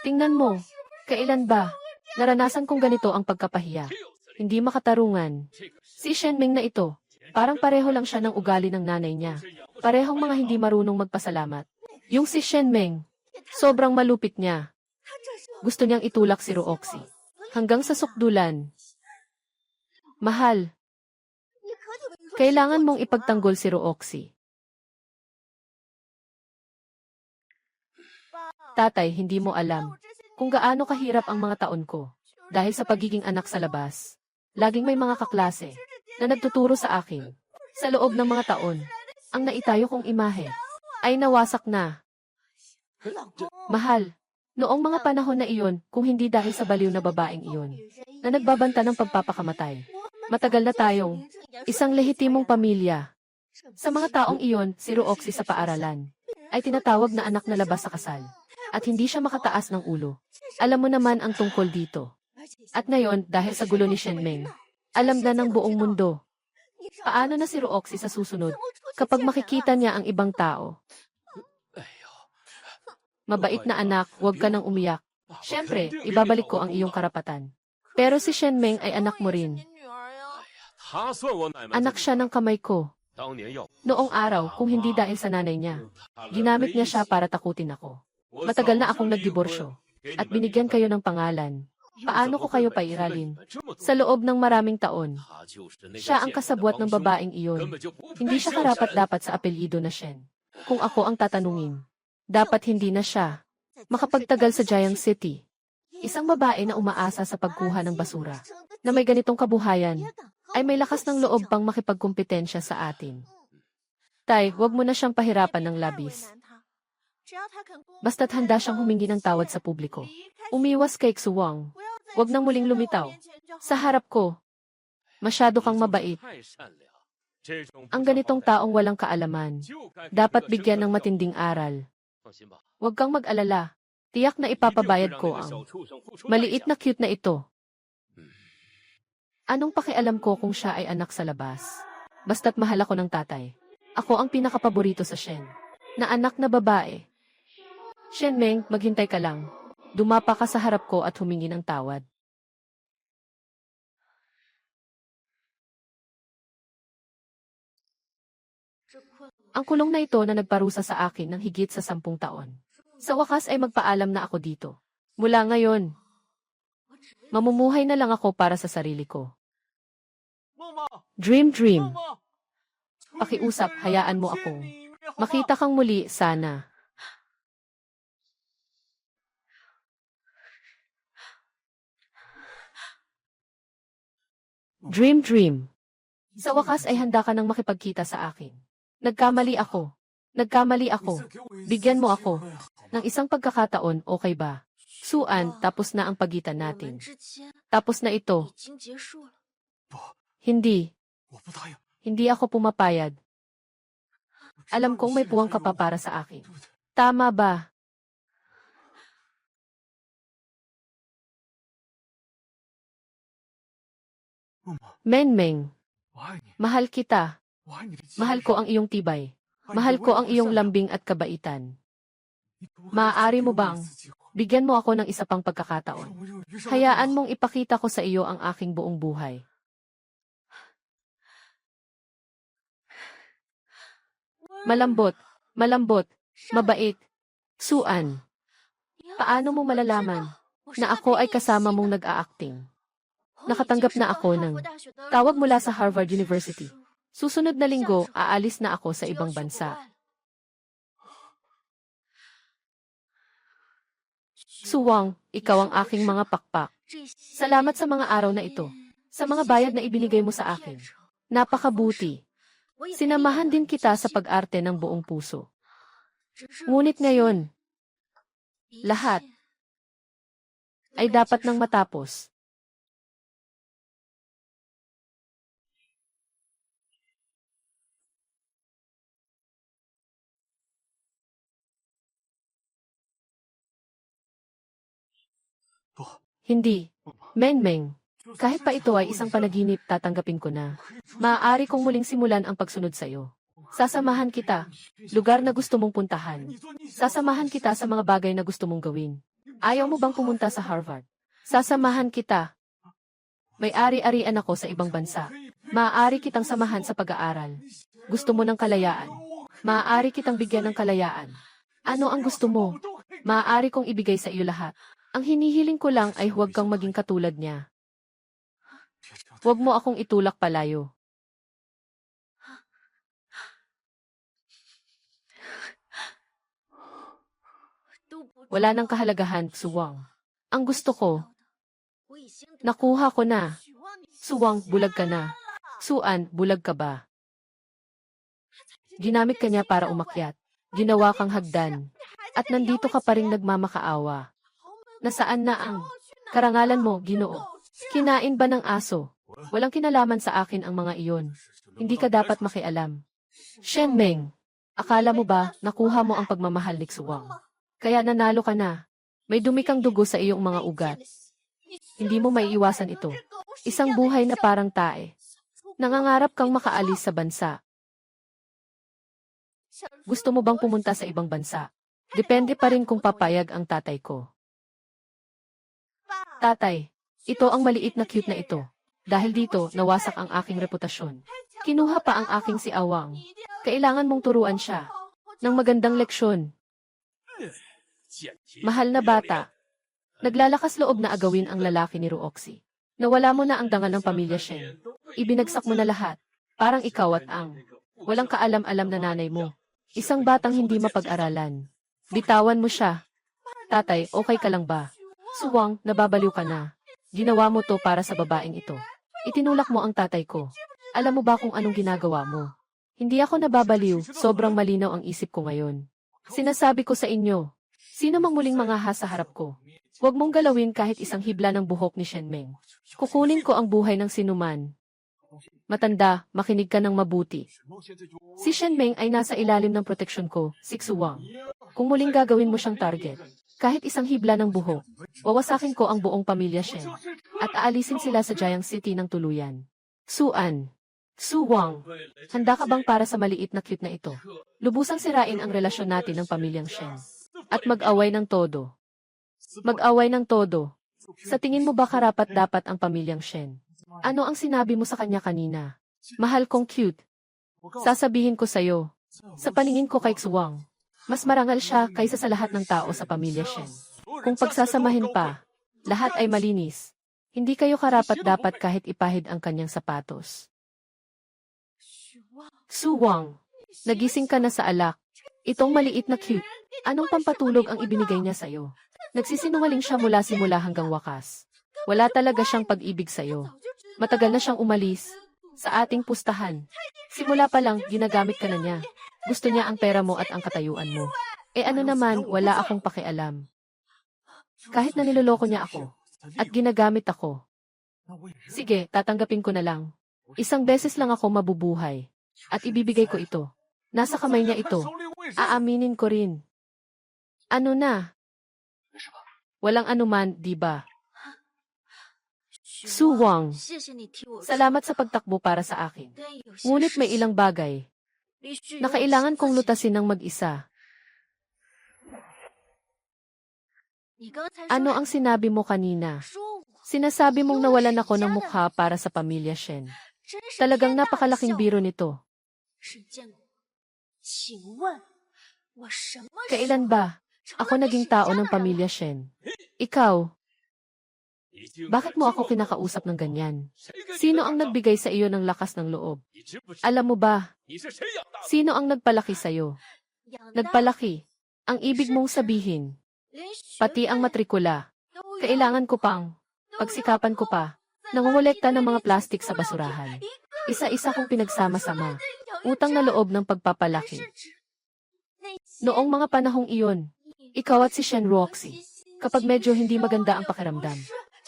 Tingnan mo, kailan ba? Naranasan kong ganito ang pagkapahiya. Hindi makatarungan. Si Shen Meng na ito, parang pareho lang siya ng ugali ng nanay niya. Parehong mga hindi marunong magpasalamat. Yung si Shen Meng, sobrang malupit niya. Gusto niyang itulak si Roxy. Hanggang sa sukdulan. Mahal, kailangan mong ipagtanggol si Roxy. Tatay, hindi mo alam kung gaano kahirap ang mga taon ko dahil sa pagiging anak sa labas. Laging may mga kaklase na nagtuturo sa akin. Sa loob ng mga taon, ang naitayo kong imahe ay nawasak na. Mahal, noong mga panahon na iyon, kung hindi dahil sa baliw na babaeng iyon, na nagbabanta ng pagpapakamatay, matagal na tayong isang lehitimong pamilya. Sa mga taong iyon, si Roxy sa paaralan ay tinatawag na anak na labas sa kasal. At hindi siya makataas ng ulo. Alam mo naman ang tungkol dito. At ngayon, dahil sa gulo ni Shenmeng, alam na ng buong mundo. Paano na si Roxy sa susunod kapag makikita niya ang ibang tao? Mabait na anak, huwag ka nang umiyak. Siyempre, ibabalik ko ang iyong karapatan. Pero si Shenmeng ay anak mo rin. Anak siya ng kamay ko. Noong araw, kung hindi dahil sa nanay niya, ginamit niya siya para takutin ako. Matagal na akong nagdiborsyo at binigyan kayo ng pangalan. Paano ko kayo pairalin? Sa loob ng maraming taon, siya ang kasabwat ng babaeng iyon. Hindi siya karapat-dapat sa apelyido na Shen. Kung ako ang tatanungin, dapat hindi na siya makapagtagal sa Jiang City. Isang babae na umaasa sa pagkuha ng basura, na may ganitong kabuhayan, ay may lakas ng loob pang makipagkumpetensya sa atin. Tay, huwag mo na siyang pahirapan ng labis. Basta't handa siyang humingi ng tawad sa publiko. Umiwas kay Xuwang. Huwag nang muling lumitaw. Sa harap ko, masyado kang mabait. Ang ganitong taong walang kaalaman, dapat bigyan ng matinding aral. Huwag kang mag-alala. Tiyak na ipapabayad ko ang maliit na cute na ito. Anong pakialam ko kung siya ay anak sa labas? Basta't mahal ako ng tatay. Ako ang pinakapaborito sa Shen, na anak na babae. Shenmeng, maghintay ka lang. Dumapa ka sa harap ko at humingi ng tawad. Ang kulong na ito na nagparusa sa akin ng higit sa 10 taon. Sa wakas ay magpaalam na ako dito. Mula ngayon, mamumuhay na lang ako para sa sarili ko. Dream. Pakiusap, hayaan mo akong makita kang muli, sana. Dream. Sa wakas ay handa ka nang makipagkita sa akin. Nagkamali ako. Bigyan mo ako ng isang pagkakataon, okay ba? Suan, tapos na ang pagitan natin. Tapos na ito. Hindi. Hindi ako pumapayag. Alam kong may puwang ka pa para sa akin. Tama ba? Menmeng, mahal kita. Mahal ko ang iyong tibay. Mahal ko ang iyong lambing at kabaitan. Maaari mo bang bigyan mo ako ng isa pang pagkakataon? Hayaan mong ipakita ko sa iyo ang aking buong buhay. Malambot, mabait. Suan, paano mo malalaman na ako ay kasama mong nag-a-acting? Nakatanggap na ako ng tawag mula sa Harvard University. Susunod na linggo, aalis na ako sa ibang bansa. Suwang, ikaw ang aking mga pakpak. Salamat sa mga araw na ito. Sa mga bayad na ibinigay mo sa akin. Napakabuti. Sinamahan din kita sa pag-arte ng buong puso. Ngunit ngayon, lahat ay dapat nang matapos. Hindi. Menmeng. Kahit pa ito ay isang panaginip, tatanggapin ko na. Maaari kong muling simulan ang pagsunod sa iyo. Sasamahan kita. Lugar na gusto mong puntahan. Sasamahan kita sa mga bagay na gusto mong gawin. Ayaw mo bang pumunta sa Harvard? Sasamahan kita. May ari-arian ako sa ibang bansa. Maaari kitang samahan sa pag-aaral. Gusto mo ng kalayaan? Maaari kitang bigyan ng kalayaan. Ano ang gusto mo? Maaari kong ibigay sa iyo lahat. Ang hinihiling ko lang ay huwag kang maging katulad niya. Huwag mo akong itulak palayo. Wala nang kahalagahan, Suwang. Ang gusto ko, nakuha ko na. Suwang, bulag ka na. Suan, bulag ka ba? Ginamit ka niya para umakyat. Ginawa kang hagdan. At nandito ka pa rin nagmamakaawa. Nasaan na ang karangalan mo, Ginoo? Kinain ba ng aso? Walang kinalaman sa akin ang mga iyon. Hindi ka dapat makialam. Shen Meng, akala mo ba nakuha mo ang pagmamahal ni Xuang? Kaya nanalo ka na. May dumi kang dugo sa iyong mga ugat. Hindi mo maiiwasan ito. Isang buhay na parang tae. Nangangarap kang makaalis sa bansa. Gusto mo bang pumunta sa ibang bansa? Depende pa rin kung papayag ang tatay ko. Tatay, ito ang maliit na cute na ito. Dahil dito, nawasak ang aking reputasyon. Kinuha pa ang aking si Awang. Kailangan mong turuan siya ng magandang leksyon. Mahal na bata. Naglalakas loob na agawin ang lalaki ni Ruoxi. Nawala mo na ang dangal ng pamilya Shen. Ibinagsak mo na lahat. Parang ikaw at ang walang kaalam-alam na nanay mo. Isang batang hindi mapag-aralan. Bitawan mo siya. Tatay, okay ka lang ba? Suwang, nababaliw ka na. Ginawa mo to para sa babaeng ito. Itinulak mo ang tatay ko. Alam mo ba kung anong ginagawa mo? Hindi ako nababaliw, sobrang malinaw ang isip ko ngayon. Sinasabi ko sa inyo, sino mang muling mangahas sa harap ko? Huwag mong galawin kahit isang hibla ng buhok ni Shen Meng. Kukunin ko ang buhay ng sinuman. Matanda, makinig ka ng mabuti. Si Shen Meng ay nasa ilalim ng proteksyon ko, si Xuang. Kung muling gagawin mo siyang target, kahit isang hibla ng buhok, wawasakin ko ang buong pamilya Shen. At aalisin sila sa Jiang City ng tuluyan. Suan. Suwang. Handa ka bang para sa maliit na cute na ito? Lubusang sirain ang relasyon natin ng pamilyang Shen. At mag-away ng todo. Mag-away ng todo. Sa tingin mo ba karapat-dapat ang pamilyang Shen? Ano ang sinabi mo sa kanya kanina? Mahal kong cute. Sasabihin ko sa'yo. Sa paningin ko kay Xuang, mas marangal siya kaysa sa lahat ng tao sa pamilya Shen. Kung pagsasamahin pa, lahat ay malinis. Hindi kayo karapat-dapat kahit ipahid ang kanyang sapatos. Xuang, nagising ka na sa alak. Itong maliit na cute. Anong pampatulog ang ibinigay niya sa'yo? Nagsisinungaling siya mula simula hanggang wakas. Wala talaga siyang pag-ibig sa'yo. Matagal na siyang umalis sa ating pustahan. Simula pa lang, ginagamit ka na niya. Gusto niya ang pera mo at ang katayuan mo. Ano naman, wala akong pakialam. Kahit na niloloko niya ako at ginagamit ako. Sige, tatanggapin ko na lang. Isang beses lang ako mabubuhay at ibibigay ko ito. Nasa kamay niya ito. Aaminin ko rin. Ano na? Walang anuman, di ba? Suwang, salamat sa pagtakbo para sa akin. Ngunit may ilang bagay na kailangan kong lutasin ng mag-isa. Ano ang sinabi mo kanina? Sinasabi mong nawalan ako ng mukha para sa pamilya Shen. Talagang napakalaking biro nito. Kailan ba ako naging tao ng pamilya Shen? Ikaw, bakit mo ako kinakausap ng ganyan? Sino ang nagbigay sa iyo ng lakas ng loob? Alam mo ba, sino ang nagpalaki sa iyo? Nagpalaki. Ang ibig mong sabihin, pati ang matrikula. Kailangan ko pang, pagsikapan ko pa, nangungulekta ng mga plastik sa basurahan. Isa-isa kong pinagsama-sama. Utang na loob ng pagpapalaki. Noong mga panahong iyon, ikaw at si Shen Ruoxi, kapag medyo hindi maganda ang pakiramdam,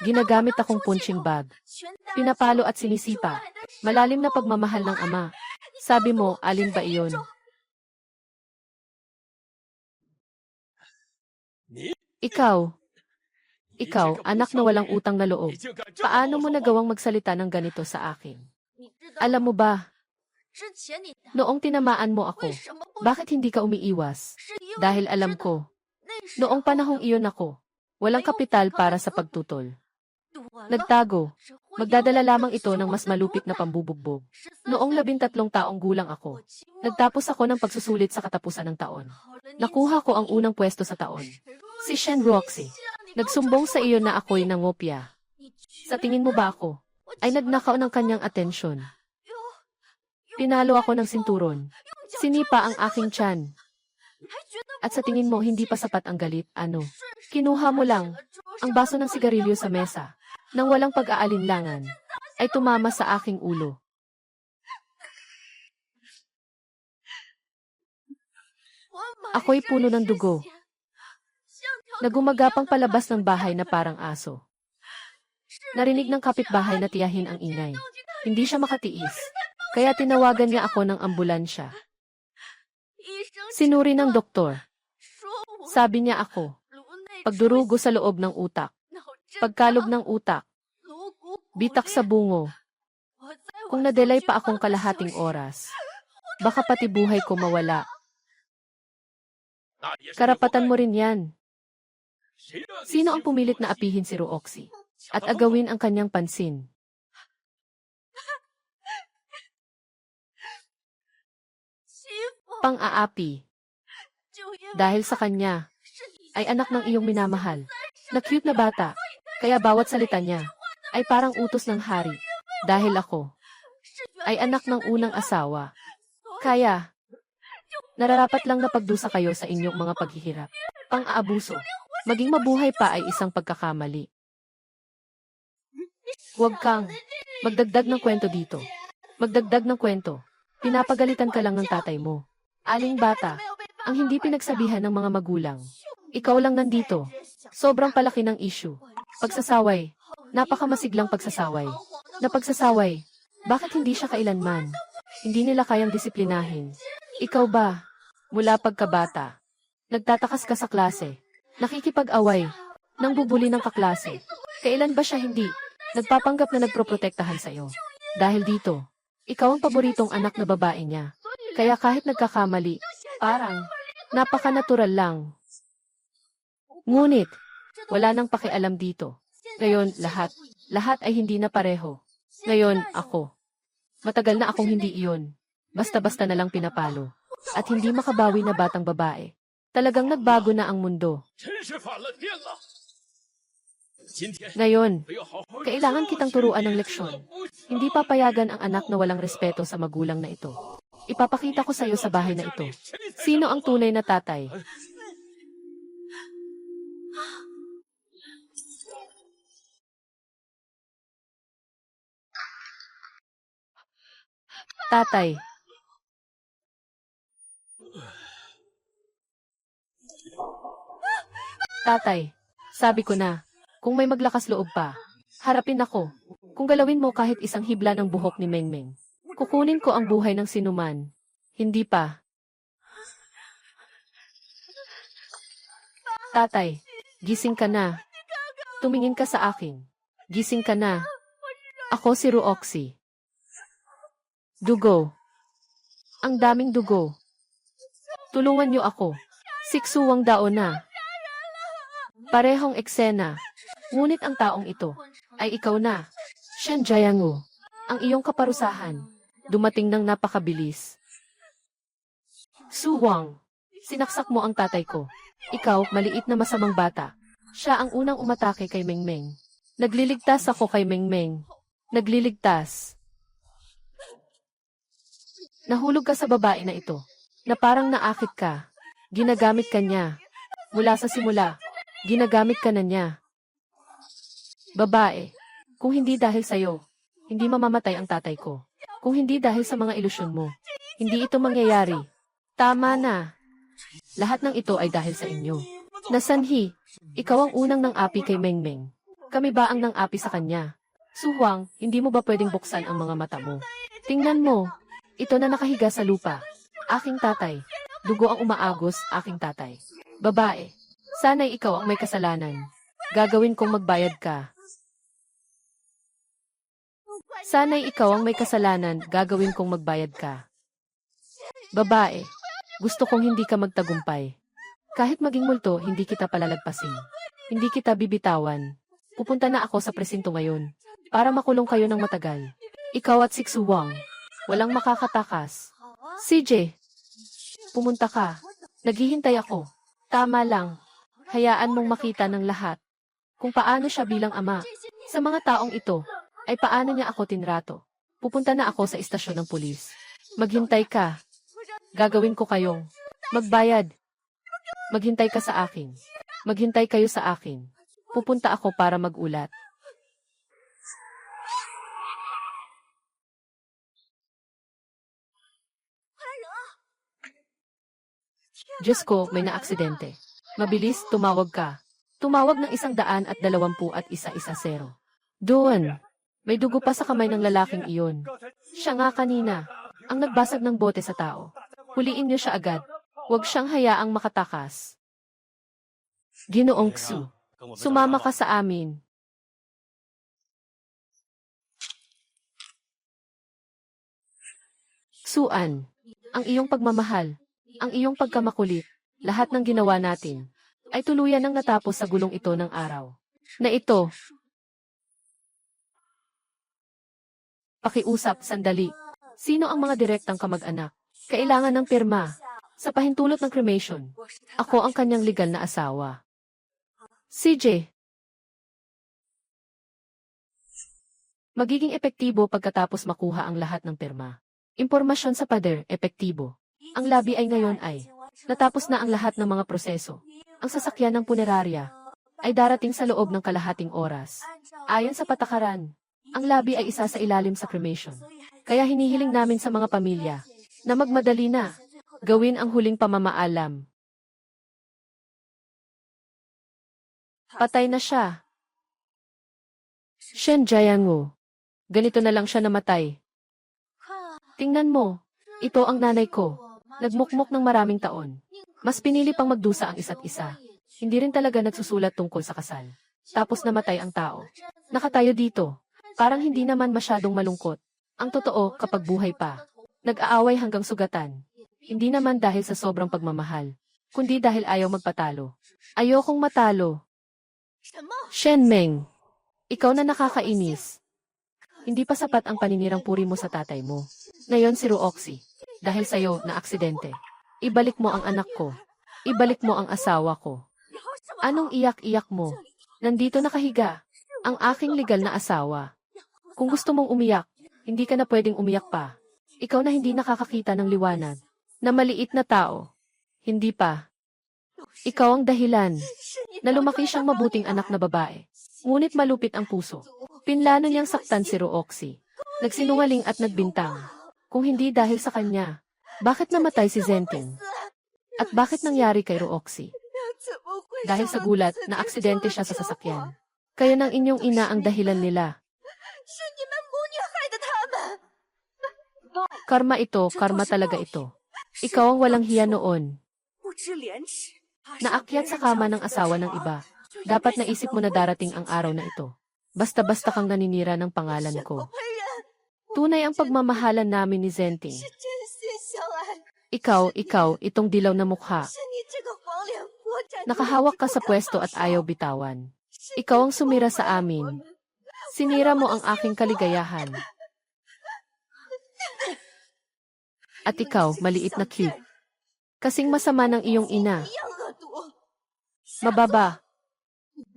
ginagamit akong punching bag. Pinapalo at sinisipa. Malalim na pagmamahal ng ama. Sabi mo, alin ba iyon? Ikaw, anak na walang utang na loob. Paano mo nagawang magsalita ng ganito sa akin? Alam mo ba, noong tinamaan mo ako, bakit hindi ka umiiwas? Dahil alam ko, noong panahong iyon ako, walang kapital para sa pagtutol. Nagtago. Magdadala lamang ito ng mas malupit na pambubugbog. Noong 13 taong gulang ako, nagtapos ako ng pagsusulit sa katapusan ng taon. Nakuha ko ang unang pwesto sa taon. Si Shen Ruoxi, nagsumbong sa iyo na ako'y nangopya. Sa tingin mo ba ako ay nagnakaw ng kanyang atensyon? Pinalo ako ng sinturon. Sinipa ang aking tiyan. At sa tingin mo hindi pa sapat ang galit, ano? Kinuha mo lang ang baso ng sigarilyo sa mesa. Nang walang pag-aalinlangan, ay tumama sa aking ulo. Ako'y puno ng dugo. Nagumagapang palabas ng bahay na parang aso. Narinig ng kapitbahay na tiyahin ang ingay. Hindi siya makatiis. Kaya tinawagan niya ako ng ambulansya. Sinuri ng doktor. Sabi niya ako, pagdurugo sa loob ng utak, pagkalog ng utak, bitak sa bungo. Kung nadelay pa akong kalahating oras, baka pati buhay ko mawala. Karapatan mo rin yan. Sino ang pumilit na apihin si Ruoxi at agawin ang kanyang pansin? Pang-aapi. Dahil sa kanya, ay anak ng iyong minamahal, na cute na bata, kaya bawat salita niya, ay parang utos ng hari. Dahil ako, ay anak ng unang asawa. Kaya, nararapat lang na pagdusa kayo sa inyong mga paghihirap. Pang-aabuso, maging mabuhay pa ay isang pagkakamali. Huwag kang magdagdag ng kwento dito. Magdagdag ng kwento. Pinapagalitan ka lang ng tatay mo. Aling bata, ang hindi pinagsabihan ng mga magulang. Ikaw lang nandito. Sobrang palaki ng issue. Pagsasaway. Napakamasiglang pagsasaway. Na pagsasaway. Bakit hindi siya kailanman? Hindi nila kayang disiplinahin. Ikaw ba? Mula pagkabata. Nagtatakas ka sa klase. Nakikipag-away. Nang bubuli ng kaklase. Kailan ba siya hindi? Nagpapanggap na nagproprotektahan sa'yo. Dahil dito, ikaw ang paboritong anak na babae niya. Kaya kahit nagkakamali, parang napaka-natural lang. Ngunit, wala nang pakialam dito. Ngayon, lahat ay hindi na pareho. Ngayon, ako. Matagal na akong hindi iyon. Basta-basta na lang pinapalo. At hindi makabawi na batang babae. Talagang nagbago na ang mundo. Ngayon, kailangan kitang turuan ng leksyon. Hindi papayagan ang anak na walang respeto sa magulang na ito. Ipapakita ko sa iyo sa bahay na ito. Sino ang tunay na tatay? Tatay. Tatay, sabi ko na, kung may maglakas loob pa, harapin ako. Kung galawin mo kahit isang hibla ng buhok ni Mengmeng, kukunin ko ang buhay ng sinuman. Hindi pa. Tatay, gising ka na. Tumingin ka sa akin. Gising ka na. Ako si Ruoxi. Dugo. Ang daming dugo. Tulungan niyo ako. Siksuwang dao na. Parehong eksena. Ngunit ang taong ito ay ikaw na. Shen Jiangu. Ang iyong kaparusahan. Dumating ng napakabilis. Su Wang. Sinaksak mo ang tatay ko. Ikaw, maliit na masamang bata. Siya ang unang umatake kay Mengmeng. Nagliligtas ako kay Mengmeng. Nagliligtas. Nahulog ka sa babae na ito. Na parang naakit ka. Ginagamit ka niya. Mula sa simula, ginagamit ka na niya. Babae, kung hindi dahil sa'yo, hindi mamamatay ang tatay ko. Kung hindi dahil sa mga ilusyon mo, hindi ito mangyayari. Tama na. Lahat ng ito ay dahil sa inyo. Nasanhi, ikaw ang unang nang-api kay Mengmeng. Kami ba ang nang-api sa kanya? Su Huang, hindi mo ba pwedeng buksan ang mga mata mo? Tingnan mo, ito na nakahiga sa lupa. Aking tatay. Dugo ang umaagos, aking tatay. Babae, sana'y ikaw ang may kasalanan. Gagawin kong magbayad ka. Sana'y ikaw ang may kasalanan, gagawin kong magbayad ka. Babae, gusto kong hindi ka magtagumpay. Kahit maging multo, hindi kita palalagpasin. Hindi kita bibitawan. Pupunta na ako sa presinto ngayon, para makulong kayo ng matagal. Ikaw at Siksu Wang, walang makakatakas. CJ, pumunta ka. Naghihintay ako. Tama lang. Hayaan mong makita ng lahat kung paano siya bilang ama. Sa mga taong ito, ay paano niya ako tinrato. Pupunta na ako sa istasyon ng pulis. Maghintay ka. Gagawin ko kayong magbayad. Maghintay ka sa akin. Maghintay kayo sa akin. Pupunta ako para magulat. Diyos ko, may naaksidente. Mabilis, tumawag ka. Tumawag ng 120 at 110. Doon. May dugo pa sa kamay ng lalaking iyon. Siya nga kanina, ang nagbasag ng bote sa tao. Huliin niyo siya agad. Huwag siyang hayaang makatakas. Ginoong Xu, sumama ka sa amin. Xuan, ang iyong pagmamahal, ang iyong pagkamakulit, lahat ng ginawa natin, ay tuluyan nang natapos sa gulong ito ng araw. Na ito. Pakiusap, sandali. Sino ang mga direktang kamag-anak? Kailangan ng pirma. Sa pahintulot ng cremation, ako ang kanyang legal na asawa. CJ. Magiging epektibo pagkatapos makuha ang lahat ng pirma. Impormasyon sa pader, epektibo. Ang labi ay ngayon ay, natapos na ang lahat ng mga proseso. Ang sasakyan ng punerarya ay darating sa loob ng kalahating oras. Ayon sa patakaran, ang labi ay isa sa ilalim sa cremation. Kaya hinihiling namin sa mga pamilya na magmadali na, gawin ang huling pamamaalam. Patay na siya. Shen Jiangwu. Ganito na lang siya namatay. Tingnan mo, ito ang nanay ko. Nagmukmok ng maraming taon. Mas pinili pang magdusa ang isa't isa. Hindi rin talaga nagsusulat tungkol sa kasal. Tapos namatay ang tao. Nakatayo dito. Parang hindi naman masyadong malungkot. Ang totoo, kapag buhay pa, nag-aaway hanggang sugatan. Hindi naman dahil sa sobrang pagmamahal, kundi dahil ayaw magpatalo. Ayokong matalo. Shen Meng, ikaw na nakakainis. Hindi pa sapat ang paninirang puri mo sa tatay mo. Ngayon si Ruoxi, dahil sa'yo na aksidente. Ibalik mo ang anak ko. Ibalik mo ang asawa ko. Anong iyak-iyak mo? Nandito nakahiga, ang aking legal na asawa. Kung gusto mong umiyak, hindi ka na pwedeng umiyak pa. Ikaw na hindi nakakakita ng liwanag, na maliit na tao. Hindi pa. Ikaw ang dahilan, na lumaki siyang mabuting anak na babae. Ngunit malupit ang puso. Pinlano niyang saktan si Ruoxi. Nagsinungaling at nagbintang. Kung hindi dahil sa kanya, bakit namatay si Zenteng? At bakit nangyari kay Ruoxi? Dahil sa gulat, na aksidente siya sa sasakyan. Kaya ng inyong ina ang dahilan nila. Karma ito, karma talaga ito. Ikaw ang walang hiya noon. Naakyat sa kama ng asawa ng iba. Dapat naisip mo na darating ang araw na ito. Basta-basta kang naninira ng pangalan ko. Tunay ang pagmamahalan namin ni Zenteng. Ikaw, itong dilaw na mukha. Nakahawak ka sa pwesto at ayaw bitawan. Ikaw ang sumira sa amin. Sinira mo ang aking kaligayahan. At ikaw, maliit na cute. Kasing masama ng iyong ina. Mababa.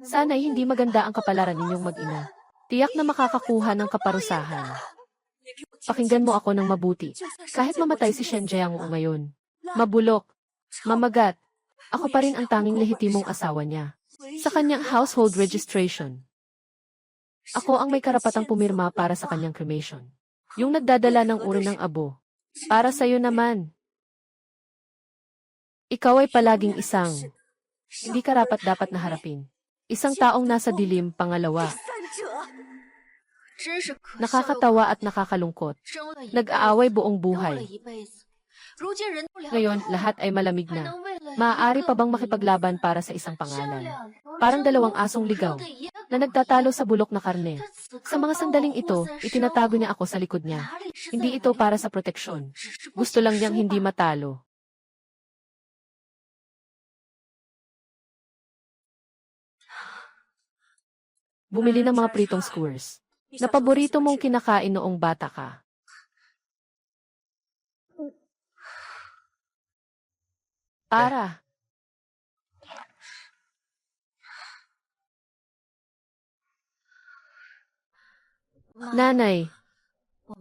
Sana'y hindi maganda ang kapalaran ninyong mag-ina. Tiyak na makakakuha ng kaparusahan. Pakinggan mo ako ng mabuti. Kahit mamatay si Shen Jiangwu ngayon, mabulok, mamagat, ako pa rin ang tanging lehitimong asawa niya. Sa kanyang household registration. Ako ang may karapatang pumirma para sa kanyang cremation. Yung nagdadala ng uri ng abo. Para sa'yo naman. Ikaw ay palaging isang. Hindi karapat dapat na harapin. Isang taong nasa dilim, pangalawa. Nakakatawa at nakakalungkot. Nag-aaway buong buhay. Ngayon, lahat ay malamig na. Maaari pa bang makipaglaban para sa isang pangalan? Parang dalawang asong ligaw na nagtatalo sa bulok na karne. Sa mga sandaling ito, itinatago niya ako sa likod niya. Hindi ito para sa proteksyon. Gusto lang niyang hindi matalo. Bumili ng mga pritong skewers na paborito mong kinakain noong bata ka. Para. Nanay,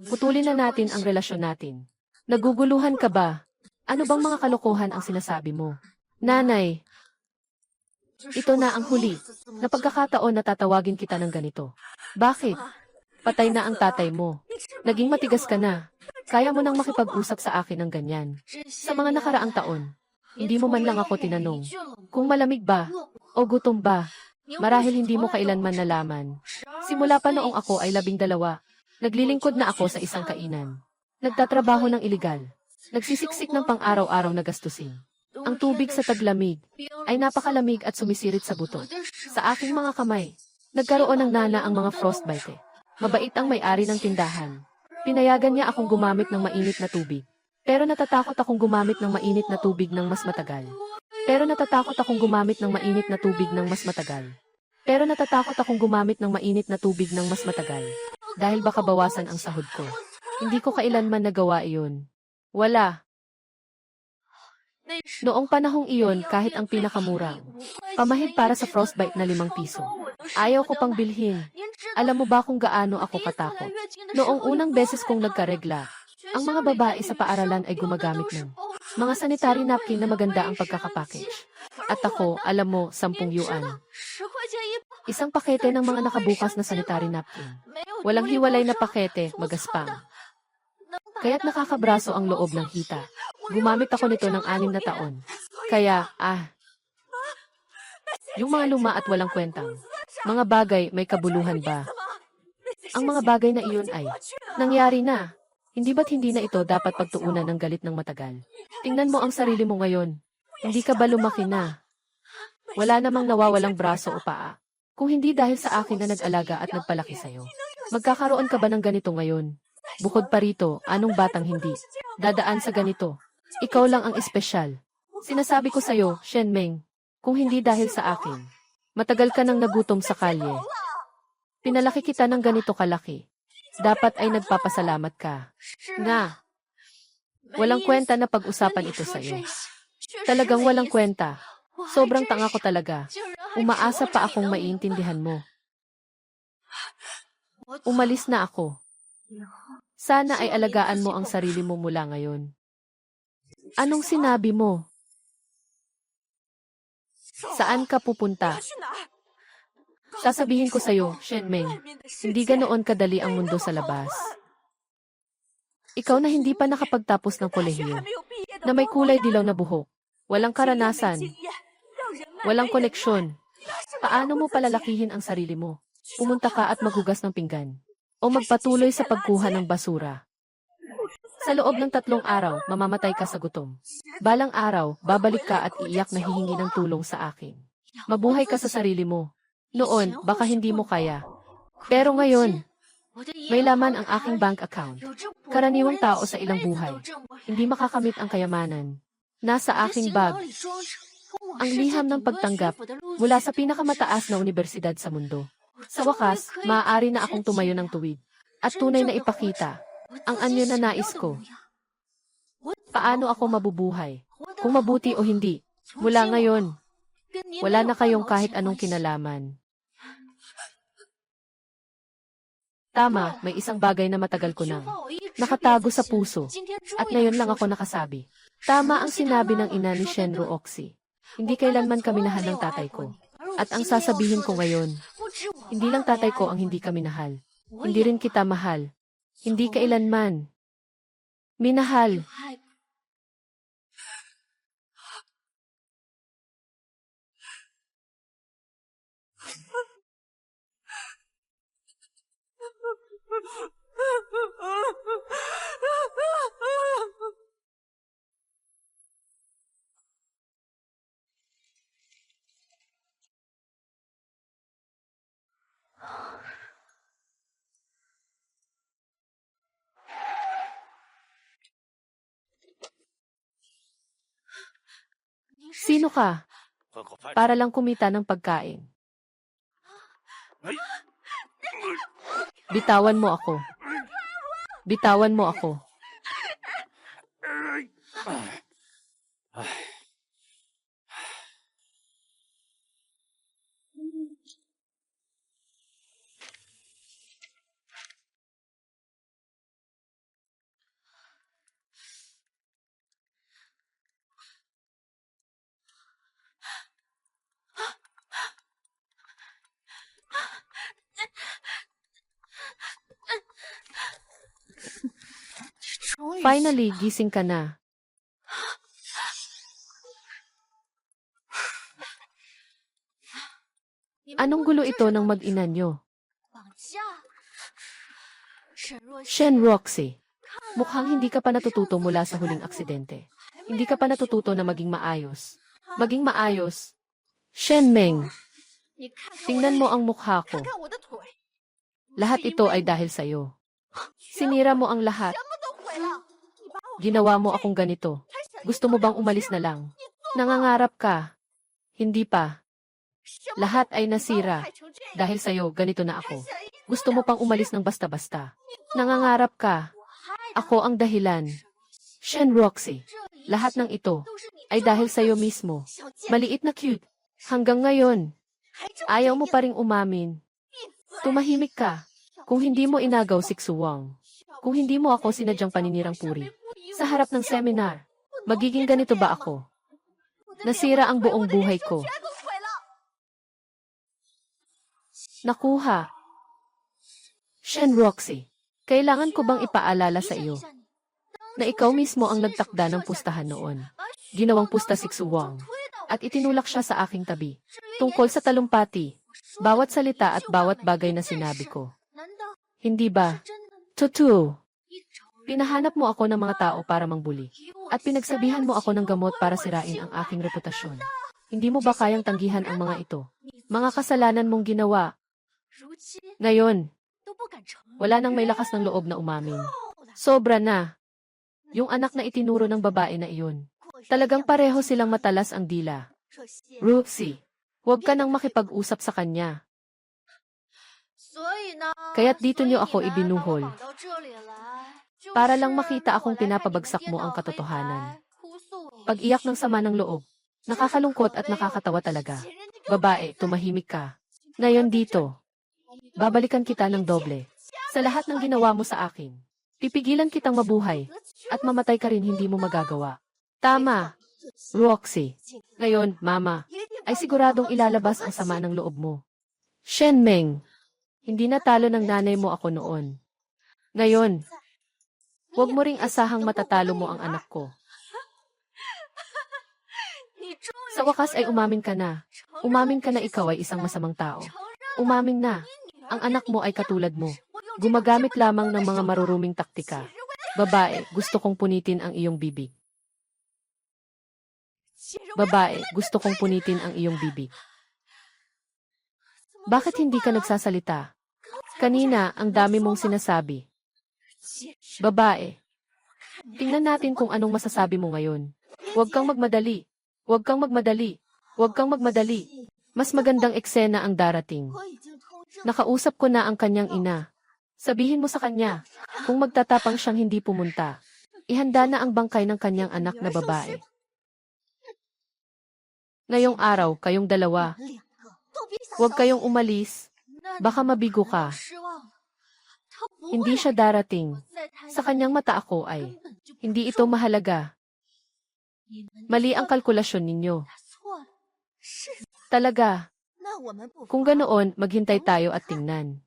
putulin na natin ang relasyon natin. Naguguluhan ka ba? Ano bang mga kalokohan ang sinasabi mo? Nanay, ito na ang huli, na pagkakataon na tatawagin kita ng ganito. Bakit? Patay na ang tatay mo. Naging matigas ka na. Kaya mo nang makipag-usap sa akin ng ganyan. Sa mga nakaraang taon, Hindi mo man lang ako tinanong. Kung malamig ba o gutom ba, marahil hindi mo kailanman nalaman. Simula pa noong ako ay 12, naglilingkod na ako sa isang kainan. Nagtatrabaho ng iligal. Nagsisiksik ng pang-araw-araw na gastusin. Ang tubig sa taglamig ay napakalamig at sumisirit sa buto. Sa aking mga kamay, nagkaroon ng nana ang mga frostbite. Mabait ang may-ari ng tindahan. Pinayagan niya akong gumamit ng mainit na tubig. Pero natatakot akong gumamit ng mainit na tubig ng mas matagal. Pero natatakot akong gumamit ng mainit na tubig ng mas matagal. Pero natatakot akong gumamit ng mainit na tubig ng mas matagal. Dahil baka bawasan ang sahod ko. Hindi ko kailanman nagawa iyon. Wala. Noong panahong iyon, kahit ang pinakamurang pamahid para sa frostbite na 5 piso, ayaw ko pang bilhin. Alam mo ba kung gaano ako katakot? Noong unang beses kong nagkaregla, ang mga babae sa paaralan ay gumagamit ng mga sanitary napkin na maganda ang pagkakapackage. At ako, alam mo, 10 yuan. Isang pakete ng mga nakabukas na sanitary napkin. Walang hiwalay na pakete, magaspang. Kaya't nakakabraso ang loob ng hita. Gumamit ako nito ng 6 na taon. Kaya, yung mga luma at walang kwentang mga bagay, may kabuluhan ba? Ang mga bagay na iyon ay nangyari na. Hindi ba't hindi na ito dapat pagtuunan ng galit ng matagal? Tingnan mo ang sarili mo ngayon. Hindi ka ba lumaki na? Wala namang nawawalang braso o paa. Kung hindi dahil sa akin na nag-alaga at nagpalaki sa'yo. Magkakaroon ka ba ng ganito ngayon? Bukod pa rito, anong batang hindi dadaan sa ganito? Ikaw lang ang espesyal. Sinasabi ko sa'yo, Shenmeng, kung hindi dahil sa akin, matagal ka nang nagutom sa kalye. Pinalaki kita ng ganito kalaki. Dapat ay nagpapasalamat ka. Nga. Walang kwenta na pag-usapan ito sa'yo. Talagang walang kwenta. Sobrang tanga ko talaga. Umaasa pa akong maiintindihan mo. Umalis na ako. Sana ay alagaan mo ang sarili mo mula ngayon. Anong sinabi mo? Saan ka pupunta? Sasabihin ko sa'yo, Shenmeng, hindi ganoon kadali ang mundo sa labas. Ikaw na hindi pa nakapagtapos ng kolehiyo, na may kulay dilaw na buhok, walang karanasan, walang koneksyon. Paano mo palalakihin ang sarili mo? Pumunta ka at maghugas ng pinggan, o magpatuloy sa pagkuha ng basura. Sa loob ng 3 araw, mamamatay ka sa gutom. Balang araw, babalik ka at iiyak na hihingi ng tulong sa akin. Mabuhay ka sa sarili mo. Noon, baka hindi mo kaya. Pero ngayon, may laman ang aking bank account. Karaniwang tao sa ilang buhay, hindi makakamit ang kayamanan. Nasa aking bag. Ang liham ng pagtanggap mula sa pinakamataas na universidad sa mundo. Sa wakas, maaari na akong tumayo ng tuwid. At tunay na ipakita ang anyo na nais ko. Paano ako mabubuhay? Kung mabuti o hindi. Mula ngayon, wala na kayong kahit anong kinalaman. Tama, may isang bagay na matagal ko nang nakatago sa puso. At ngayon lang ako nakasabi. Tama ang sinabi ng ina ni Shenru Oxy. Hindi kailanman kami minahal ng tatay ko. At ang sasabihin ko ngayon, hindi lang tatay ko ang hindi ka minahal. Hindi rin kita mahal. Hindi kailanman minahal. Sino ka? Para lang kumita ng pagkain. Bitawan mo ako. Bitawan mo ako. Finally, gising ka na. Anong gulo ito ng mag-ina nyo? Shen Roxy, mukhang hindi ka pa natututo mula sa huling aksidente. Hindi ka pa natututo na maging maayos. Maging maayos. Shen Meng, tingnan mo ang mukha ko. Lahat ito ay dahil sa'yo. Sinira mo ang lahat. Ginawa mo akong ganito. Gusto mo bang umalis na lang? Nangangarap ka. Hindi pa. Lahat ay nasira. Dahil sa'yo, ganito na ako. Gusto mo pang umalis ng basta-basta. Nangangarap ka. Ako ang dahilan. Shen Roxy, lahat ng ito ay dahil sa'yo mismo. Maliit na cute. Hanggang ngayon, ayaw mo pa ring umamin. Tumahimik ka. Kung hindi mo inagaw si Xuwang. Kung hindi mo ako sinadyang paninirang puri. Sa harap ng seminar, magiging ganito ba ako? Nasira ang buong buhay ko. Nakuha. Shen Roxy, kailangan ko bang ipaalala sa iyo na ikaw mismo ang nagtakda ng pustahan noon. Ginawang pusta si Xuwang at itinulak siya sa aking tabi. Tungkol sa talumpati, bawat salita at bawat bagay na sinabi ko. Hindi ba? Totoo. Pinahanap mo ako ng mga tao para mangbuli. At pinagsabihan mo ako ng gamot para sirain ang aking reputasyon. Hindi mo ba kayang tanggihan ang mga ito? Mga kasalanan mong ginawa. Ngayon, wala nang may lakas ng loob na umamin. Sobra na. Yung anak na itinuro ng babae na iyon. Talagang pareho silang matalas ang dila. Roxy, huwag ka nang makipag-usap sa kanya. Kaya't dito niyo ako ibinuhol. Para lang makita akong pinapabagsak mo ang katotohanan. Pag-iyak ng sama ng loob. Nakakalungkot at nakakatawa talaga. Babae, tumahimik ka. Ngayon dito. Babalikan kita ng doble. Sa lahat ng ginawa mo sa akin. Pipigilan kitang mabuhay. At mamatay ka rin hindi mo magagawa. Tama. Roxy. Ngayon, mama, ay siguradong ilalabas ang sama ng loob mo. Shen Meng. Hindi natalo ng nanay mo ako noon. Ngayon, huwag mo ring asahang matatalo mo ang anak ko. Sa wakas ay umamin ka na. Umamin ka na ikaw ay isang masamang tao. Umamin na. Ang anak mo ay katulad mo. Gumagamit lamang ng mga maruruming taktika. Babae, gusto kong punitin ang iyong bibig. Babae, gusto kong punitin ang iyong bibig. Bakit hindi ka nagsasalita? Kanina, ang dami mong sinasabi. Babae, tingnan natin kung anong masasabi mo ngayon. Huwag kang magmadali. Huwag kang magmadali. Huwag kang magmadali. Mas magandang eksena ang darating. Nakausap ko na ang kanyang ina. Sabihin mo sa kanya, kung magtatapang siyang hindi pumunta, ihanda na ang bangkay ng kanyang anak na babae. Ngayong araw, kayong dalawa. Huwag kayong umalis. Baka mabigo ka. Hindi siya darating. Sa kanyang mata ako ay, hindi ito mahalaga. Mali ang kalkulasyon ninyo. Talaga. Kung ganoon, maghintay tayo at tingnan.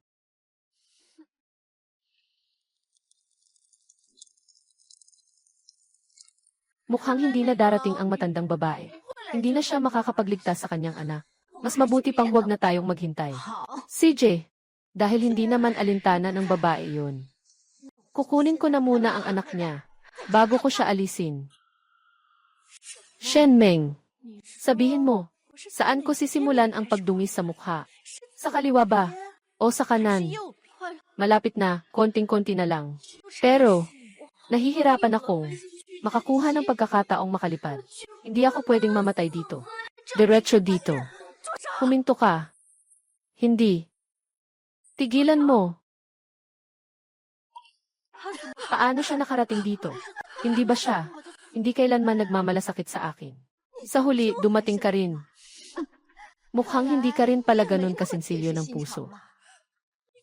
Mukhang hindi na darating ang matandang babae. Hindi na siya makakapagligtas sa kanyang anak. Mas mabuti pang huwag na tayong maghintay. CJ, dahil hindi naman alintana ng babae yun. Kukunin ko na muna ang anak niya, bago ko siya alisin. Shen Meng, sabihin mo, saan ko sisimulan ang pagdungis sa mukha? Sa kaliwa ba? O sa kanan? Malapit na, konting-konti na lang. Pero, nahihirapan akong makakuha ng pagkakataong makalipad. Hindi ako pwedeng mamatay dito. Diretso dito. Huminto ka. Hindi. Tigilan mo. Paano siya nakarating dito? Hindi ba siya? Hindi kailanman nagmamalasakit sa akin. Sa huli, dumating ka rin. Mukhang hindi ka rin pala ganun kasensilyo ng puso.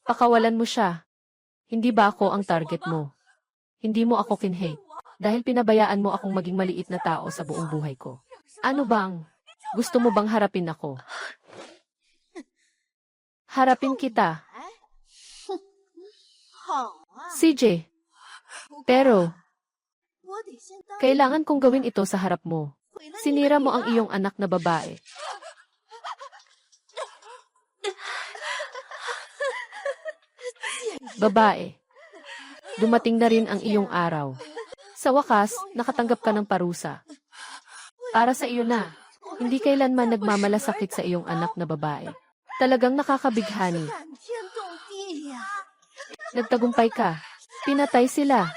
Pakawalan mo siya. Hindi ba ako ang target mo? Hindi mo ako kinhate. Dahil pinabayaan mo akong maging maliit na tao sa buong buhay ko. Ano bang? Gusto mo bang harapin ako? Harapin kita. CJ. Pero, kailangan kong gawin ito sa harap mo. Sinira mo ang iyong anak na babae. Babae, dumating na rin ang iyong araw. Sa wakas, nakatanggap ka ng parusa. Para sa iyo na, hindi kailanman nagmamalasakit sa iyong anak na babae. Talagang nakakabighani. Nagtagumpay ka. Pinatay sila.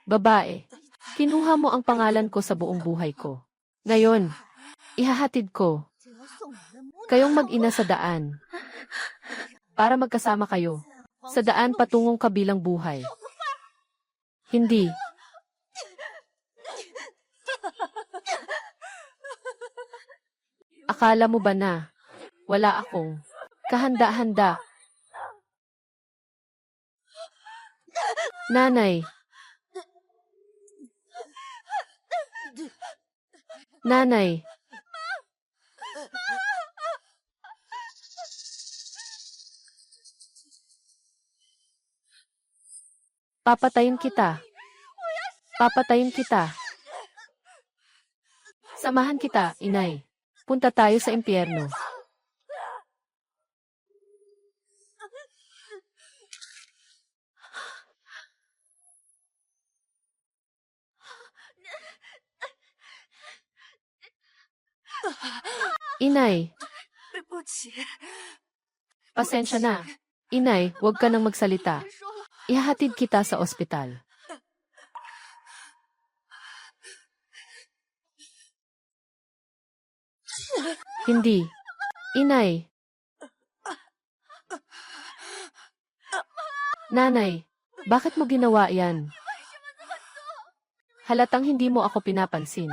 Babae, kinuha mo ang pangalan ko sa buong buhay ko. Ngayon, ihahatid ko kayong mag-ina sa daan para magkasama kayo sa daan patungong kabilang buhay. Hindi. Akala mo ba na wala akong kahanda-handa? Nanay. Nanay. Papatayin kita. Papatayin kita. Samahan kita, inay. Punta tayo sa impyerno. Inay. Pasensya na. Inay, huwag ka nang magsalita. Ihahatid kita sa ospital. Hindi. Inay. Nanay, bakit mo ginawa yan? Halatang hindi mo ako pinapansin.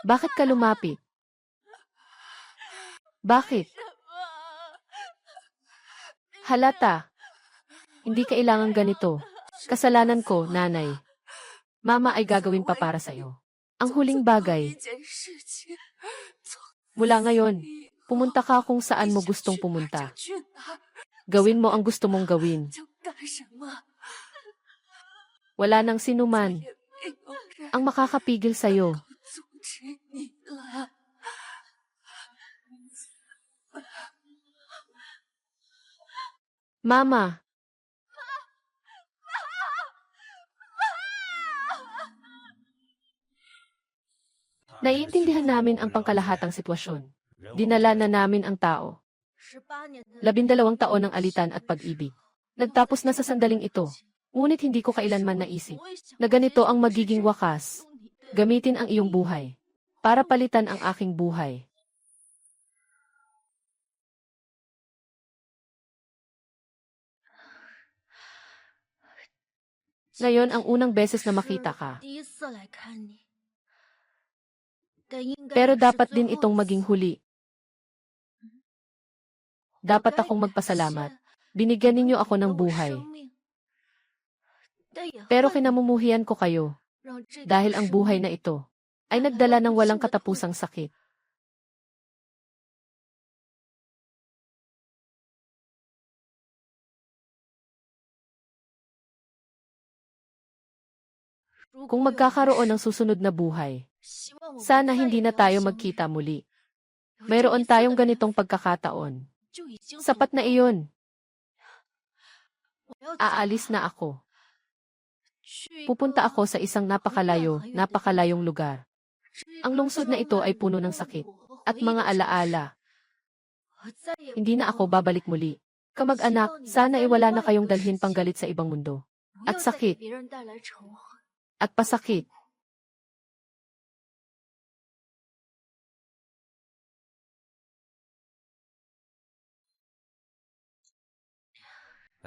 Bakit ka lumapit? Bakit? Halata. Hindi kailangan ganito. Kasalanan ko, nanay. Mama ay gagawin pa para sa'yo. Ang huling bagay. Mula ngayon, pumunta ka kung saan mo gustong pumunta. Gawin mo ang gusto mong gawin. Wala nang sinuman ang makakapigil sa'yo. Mama. Naiintindihan namin ang pangkalahatang sitwasyon. Dinala na namin ang tao. 12 taon ng alitan at pag-ibig. Nagtapos na sa sandaling ito. Ngunit hindi ko kailanman naisip na ganito ang magiging wakas. Gamitin ang iyong buhay para palitan ang aking buhay. Ngayon ang unang beses na makita ka. Pero dapat din itong maging huli. Dapat akong magpasalamat. Binigyan ninyo ako ng buhay. Pero kinamumuhian ko kayo. Dahil ang buhay na ito ay nagdala ng walang katapusang sakit. Kung magkakaroon ng susunod na buhay, sana hindi na tayo magkita muli. Mayroon tayong ganitong pagkakataon. Sapat na iyon. Aalis na ako. Pupunta ako sa isang napakalayong lugar. Ang lungsod na ito ay puno ng sakit at mga alaala. Hindi na ako babalik muli. Kamag-anak, sana iwala na kayong dalhin panggalit sa ibang mundo. At sakit. At pasakit.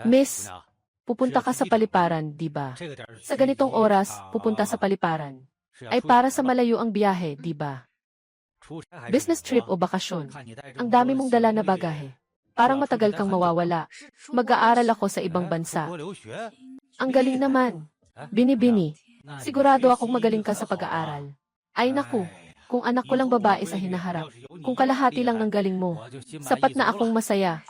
Miss, pupunta ka sa paliparan, di ba? Sa ganitong oras, pupunta sa paliparan. Ay para sa malayo ang biyahe, di ba? Business trip o bakasyon. Ang dami mong dala na bagahe. Parang matagal kang mawawala. Mag-aaral ako sa ibang bansa. Ang galing naman. Bini-bini. Sigurado akong magaling ka sa pag-aaral. Ay naku, kung anak ko lang babae sa hinaharap, kung kalahati lang ng galing mo, sapat na akong masaya.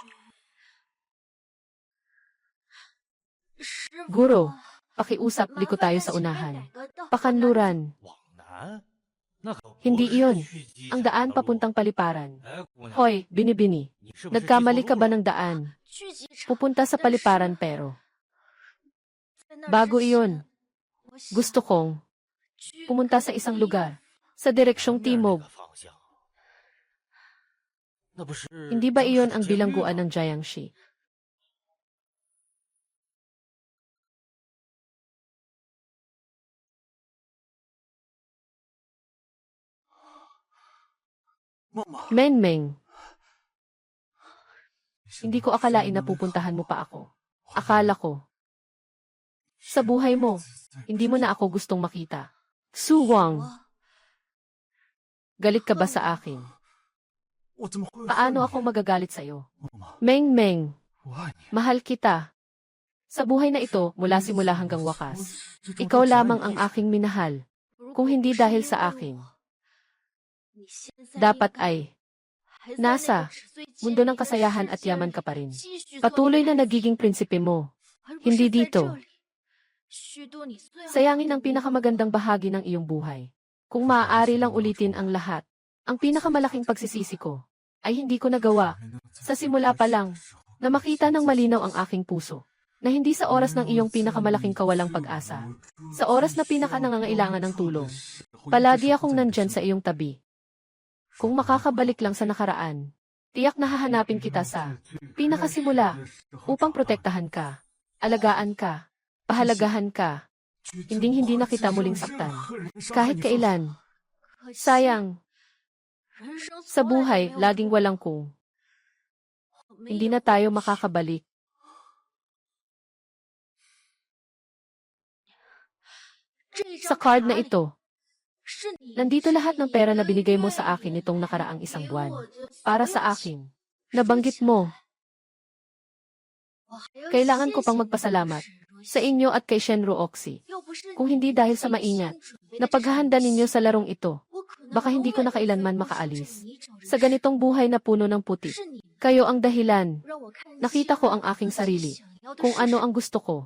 Guro, pakiusap, liko tayo sa unahan. Pakanluran. Hindi iyon. Ang daan papuntang paliparan. Hoy, binibini. Nagkamali ka ba ng daan? Pupunta sa paliparan pero. Bago iyon. Gusto kong pumunta sa isang lugar. Sa direksyong timog. Hindi ba iyon ang bilangguan ng Jiangxi? Menmeng. Hindi ko akalain na pupuntahan mo pa ako. Akala ko. Sa buhay mo, hindi mo na ako gustong makita. Su Wang. Galit ka ba sa akin? Paano ako magagalit sa'yo? Meng Meng. Mahal kita. Sa buhay na ito, mula simula hanggang wakas. Ikaw lamang ang aking minahal. Kung hindi dahil sa akin. Dapat ay nasa mundo ng kasayahan at yaman ka pa rin. Patuloy na nagiging prinsipe mo. Hindi dito. Sayangin ang pinakamagandang bahagi ng iyong buhay. Kung maaari lang ulitin ang lahat, ang pinakamalaking pagsisisi ko ay hindi ko nagawa. Sa simula pa lang, na makita ng malinaw ang aking puso, na hindi sa oras ng iyong pinakamalaking kawalang pag-asa, sa oras na pinaka-nangangailangan ng tulong, palagi akong nandyan sa iyong tabi. Kung makakabalik lang sa nakaraan, tiyak na hahanapin kita sa pinakasimula upang protektahan ka, alagaan ka, pahalagahan ka. Hinding-hindi na kita muling saktan. Kahit kailan. Sayang. Sa buhay, laging walang kung. Hindi na tayo makakabalik. Sa card na ito, nandito lahat ng pera na binigay mo sa akin nitong nakaraang isang buwan. Para sa akin. Nabanggit mo. Kailangan ko pang magpasalamat sa inyo at kay Shenru Oxy. Kung hindi dahil sa maingat na paghahanda ninyo sa larong ito, baka hindi ko na kailanman makaalis. Sa ganitong buhay na puno ng puti, kayo ang dahilan. Nakita ko ang aking sarili, kung ano ang gusto ko.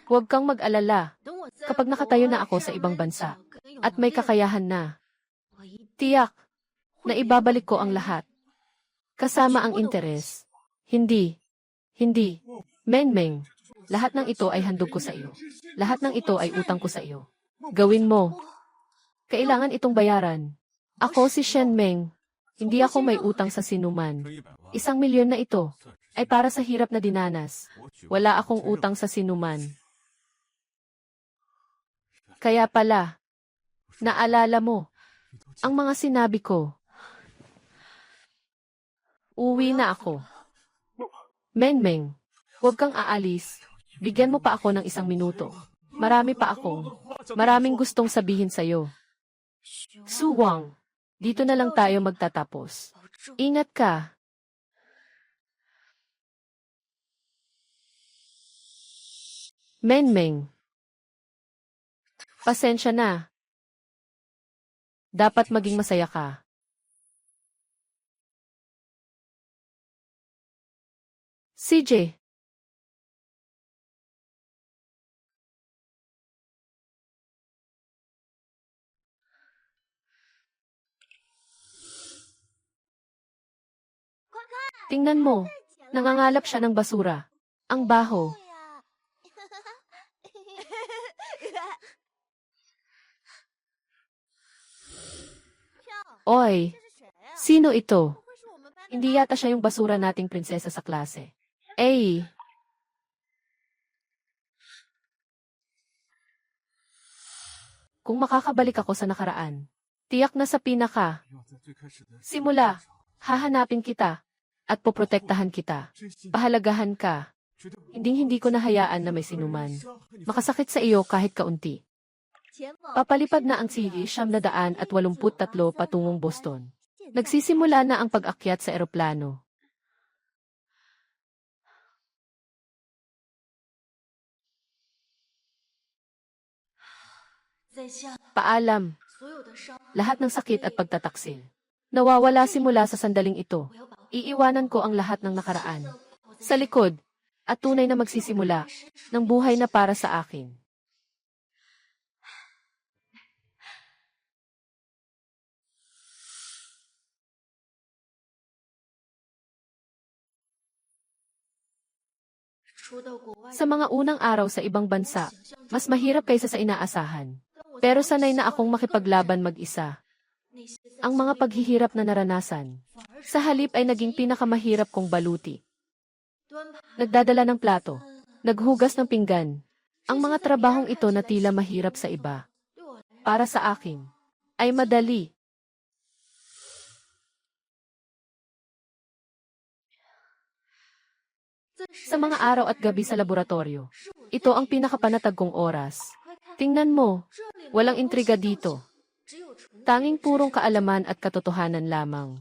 Huwag kang mag-alala kapag nakatayo na ako sa ibang bansa at may kakayahan na. Tiyak na ibabalik ko ang lahat. Kasama ang interes. Hindi. Menmeng, lahat ng ito ay handog ko sa iyo. Lahat ng ito ay utang ko sa iyo. Gawin mo. Kailangan itong bayaran. Ako si Shen Meng. Hindi ako may utang sa sinuman. 1,000,000 na ito ay para sa hirap na dinanas. Wala akong utang sa sinuman. Kaya pala, naalala mo ang mga sinabi ko. Uwi na ako. Menmeng, huwag kang aalis. Bigyan mo pa ako ng 1 minuto. Maraming gustong sabihin sa'yo. Su Wang, dito na lang tayo magtatapos. Ingat ka. Menmeng, pasensya na. Dapat maging masaya ka. CJ. Tingnan mo. Nangangalap siya ng basura. Ang baho. Oy, sino ito? Hindi yata siya yung basura nating prinsesa sa klase. Eh. Kung makakabalik ako sa nakaraan, tiyak na sa pinaka. Simula, hahanapin kita at poprotektahan kita. Pahalagahan ka. Hinding-hindi ko nahayaan na may sinuman makasakit sa iyo kahit kaunti. Papalipad na ang CI-783 patungong Boston. Nagsisimula na ang pag-akyat sa eroplano. Paalam. Lahat ng sakit at pagtataksil. Nawawala simula sa sandaling ito. Iiwanan ko ang lahat ng nakaraan. Sa likod, at tunay na magsisimula ng buhay na para sa akin. Sa mga unang araw sa ibang bansa, mas mahirap kaysa sa inaasahan. Pero sanay na akong makipaglaban mag-isa. Ang mga paghihirap na naranasan, sa halip ay naging pinakamahirap kong baluti. Nagdadala ng plato, naghugas ng pinggan. Ang mga trabahong ito na tila mahirap sa iba. Para sa akin, ay madali. Sa mga araw at gabi sa laboratorio, ito ang pinakapanatag kong oras. Tingnan mo, walang intriga dito. Tanging purong kaalaman at katotohanan lamang.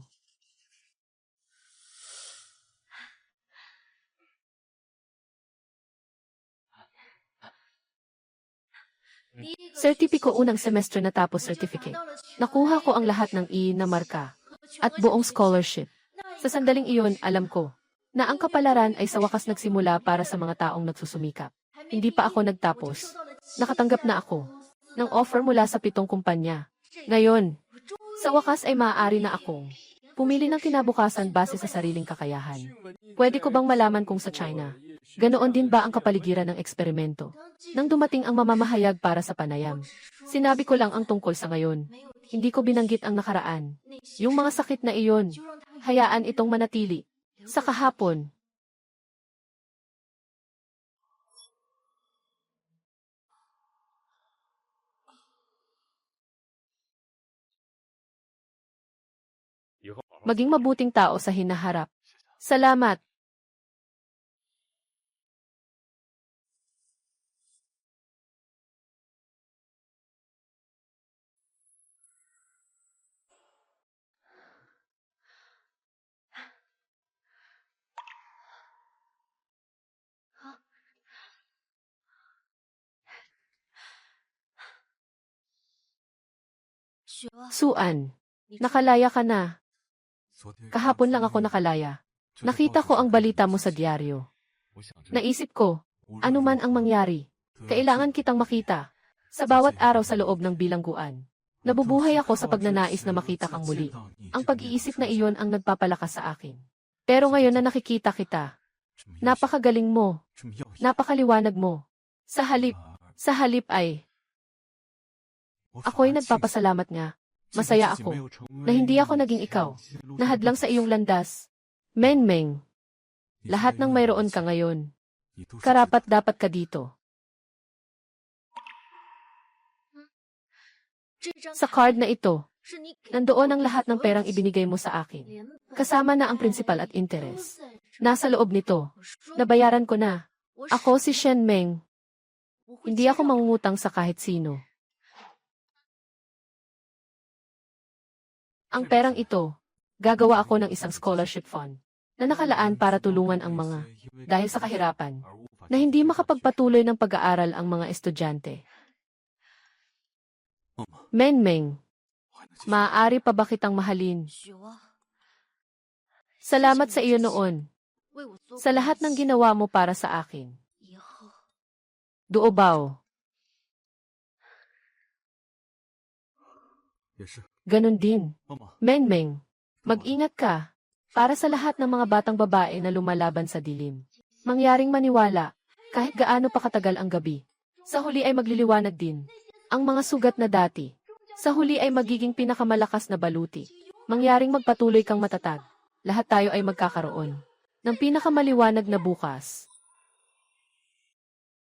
Sertipiko unang semester natapos certificate. Nakuha ko ang lahat ng E na marka at buong scholarship. Sa sandaling iyon, alam ko na ang kapalaran ay sa wakas nagsimula para sa mga taong nagsusumikap. Hindi pa ako nagtapos. Nakatanggap na ako ng offer mula sa 7 kumpanya. Ngayon, sa wakas ay maaari na akong pumili ng kinabukasan base sa sariling kakayahan. Pwede ko bang malaman kung sa China, ganoon din ba ang kapaligiran ng eksperimento? Nang dumating ang mamamahayag para sa panayam, sinabi ko lang ang tungkol sa ngayon. Hindi ko binanggit ang nakaraan. Yung mga sakit na iyon, hayaan itong manatili. Sa kahapon, maging mabuting tao sa hinaharap. Salamat. Suan, nakalaya ka na. Kahapon lang ako nakalaya. Nakita ko ang balita mo sa dyaryo. Naisip ko, ano man ang mangyari, kailangan kitang makita. Sa bawat araw sa loob ng bilangguan, nabubuhay ako sa pagnanais na makita kang muli. Ang pag-iisip na iyon ang nagpapalakas sa akin. Pero ngayon na nakikita kita, napakagaling mo, napakaliwanag mo. Sa halip ay, ako'y nagpapasalamat nga. Masaya ako na hindi ako naging ikaw, nahadlang sa iyong landas. Menmeng, lahat ng mayroon ka ngayon, karapat dapat ka dito. Sa card na ito, nandoon ang lahat ng perang ibinigay mo sa akin. Kasama na ang principal at interest. Nasa loob nito, nabayaran ko na. Ako si Shen Meng. Hindi ako mangungutang sa kahit sino. Ang perang ito, gagawa ako ng isang scholarship fund na nakalaan para tulungan ang mga, dahil sa kahirapan, na hindi makapagpatuloy ng pag-aaral ang mga estudyante. Menmeng, maaari pa ba kitang mahalin? Salamat sa iyo noon, sa lahat ng ginawa mo para sa akin. Duobao. Ganon din. Menmeng, mag-ingat ka. Para sa lahat ng mga batang babae na lumalaban sa dilim. Mangyaring maniwala, kahit gaano pa katagal ang gabi. Sa huli ay magliliwanag din. Ang mga sugat na dati. Sa huli ay magiging pinakamalakas na baluti. Mangyaring magpatuloy kang matatag. Lahat tayo ay magkakaroon ng pinakamaliwanag na bukas.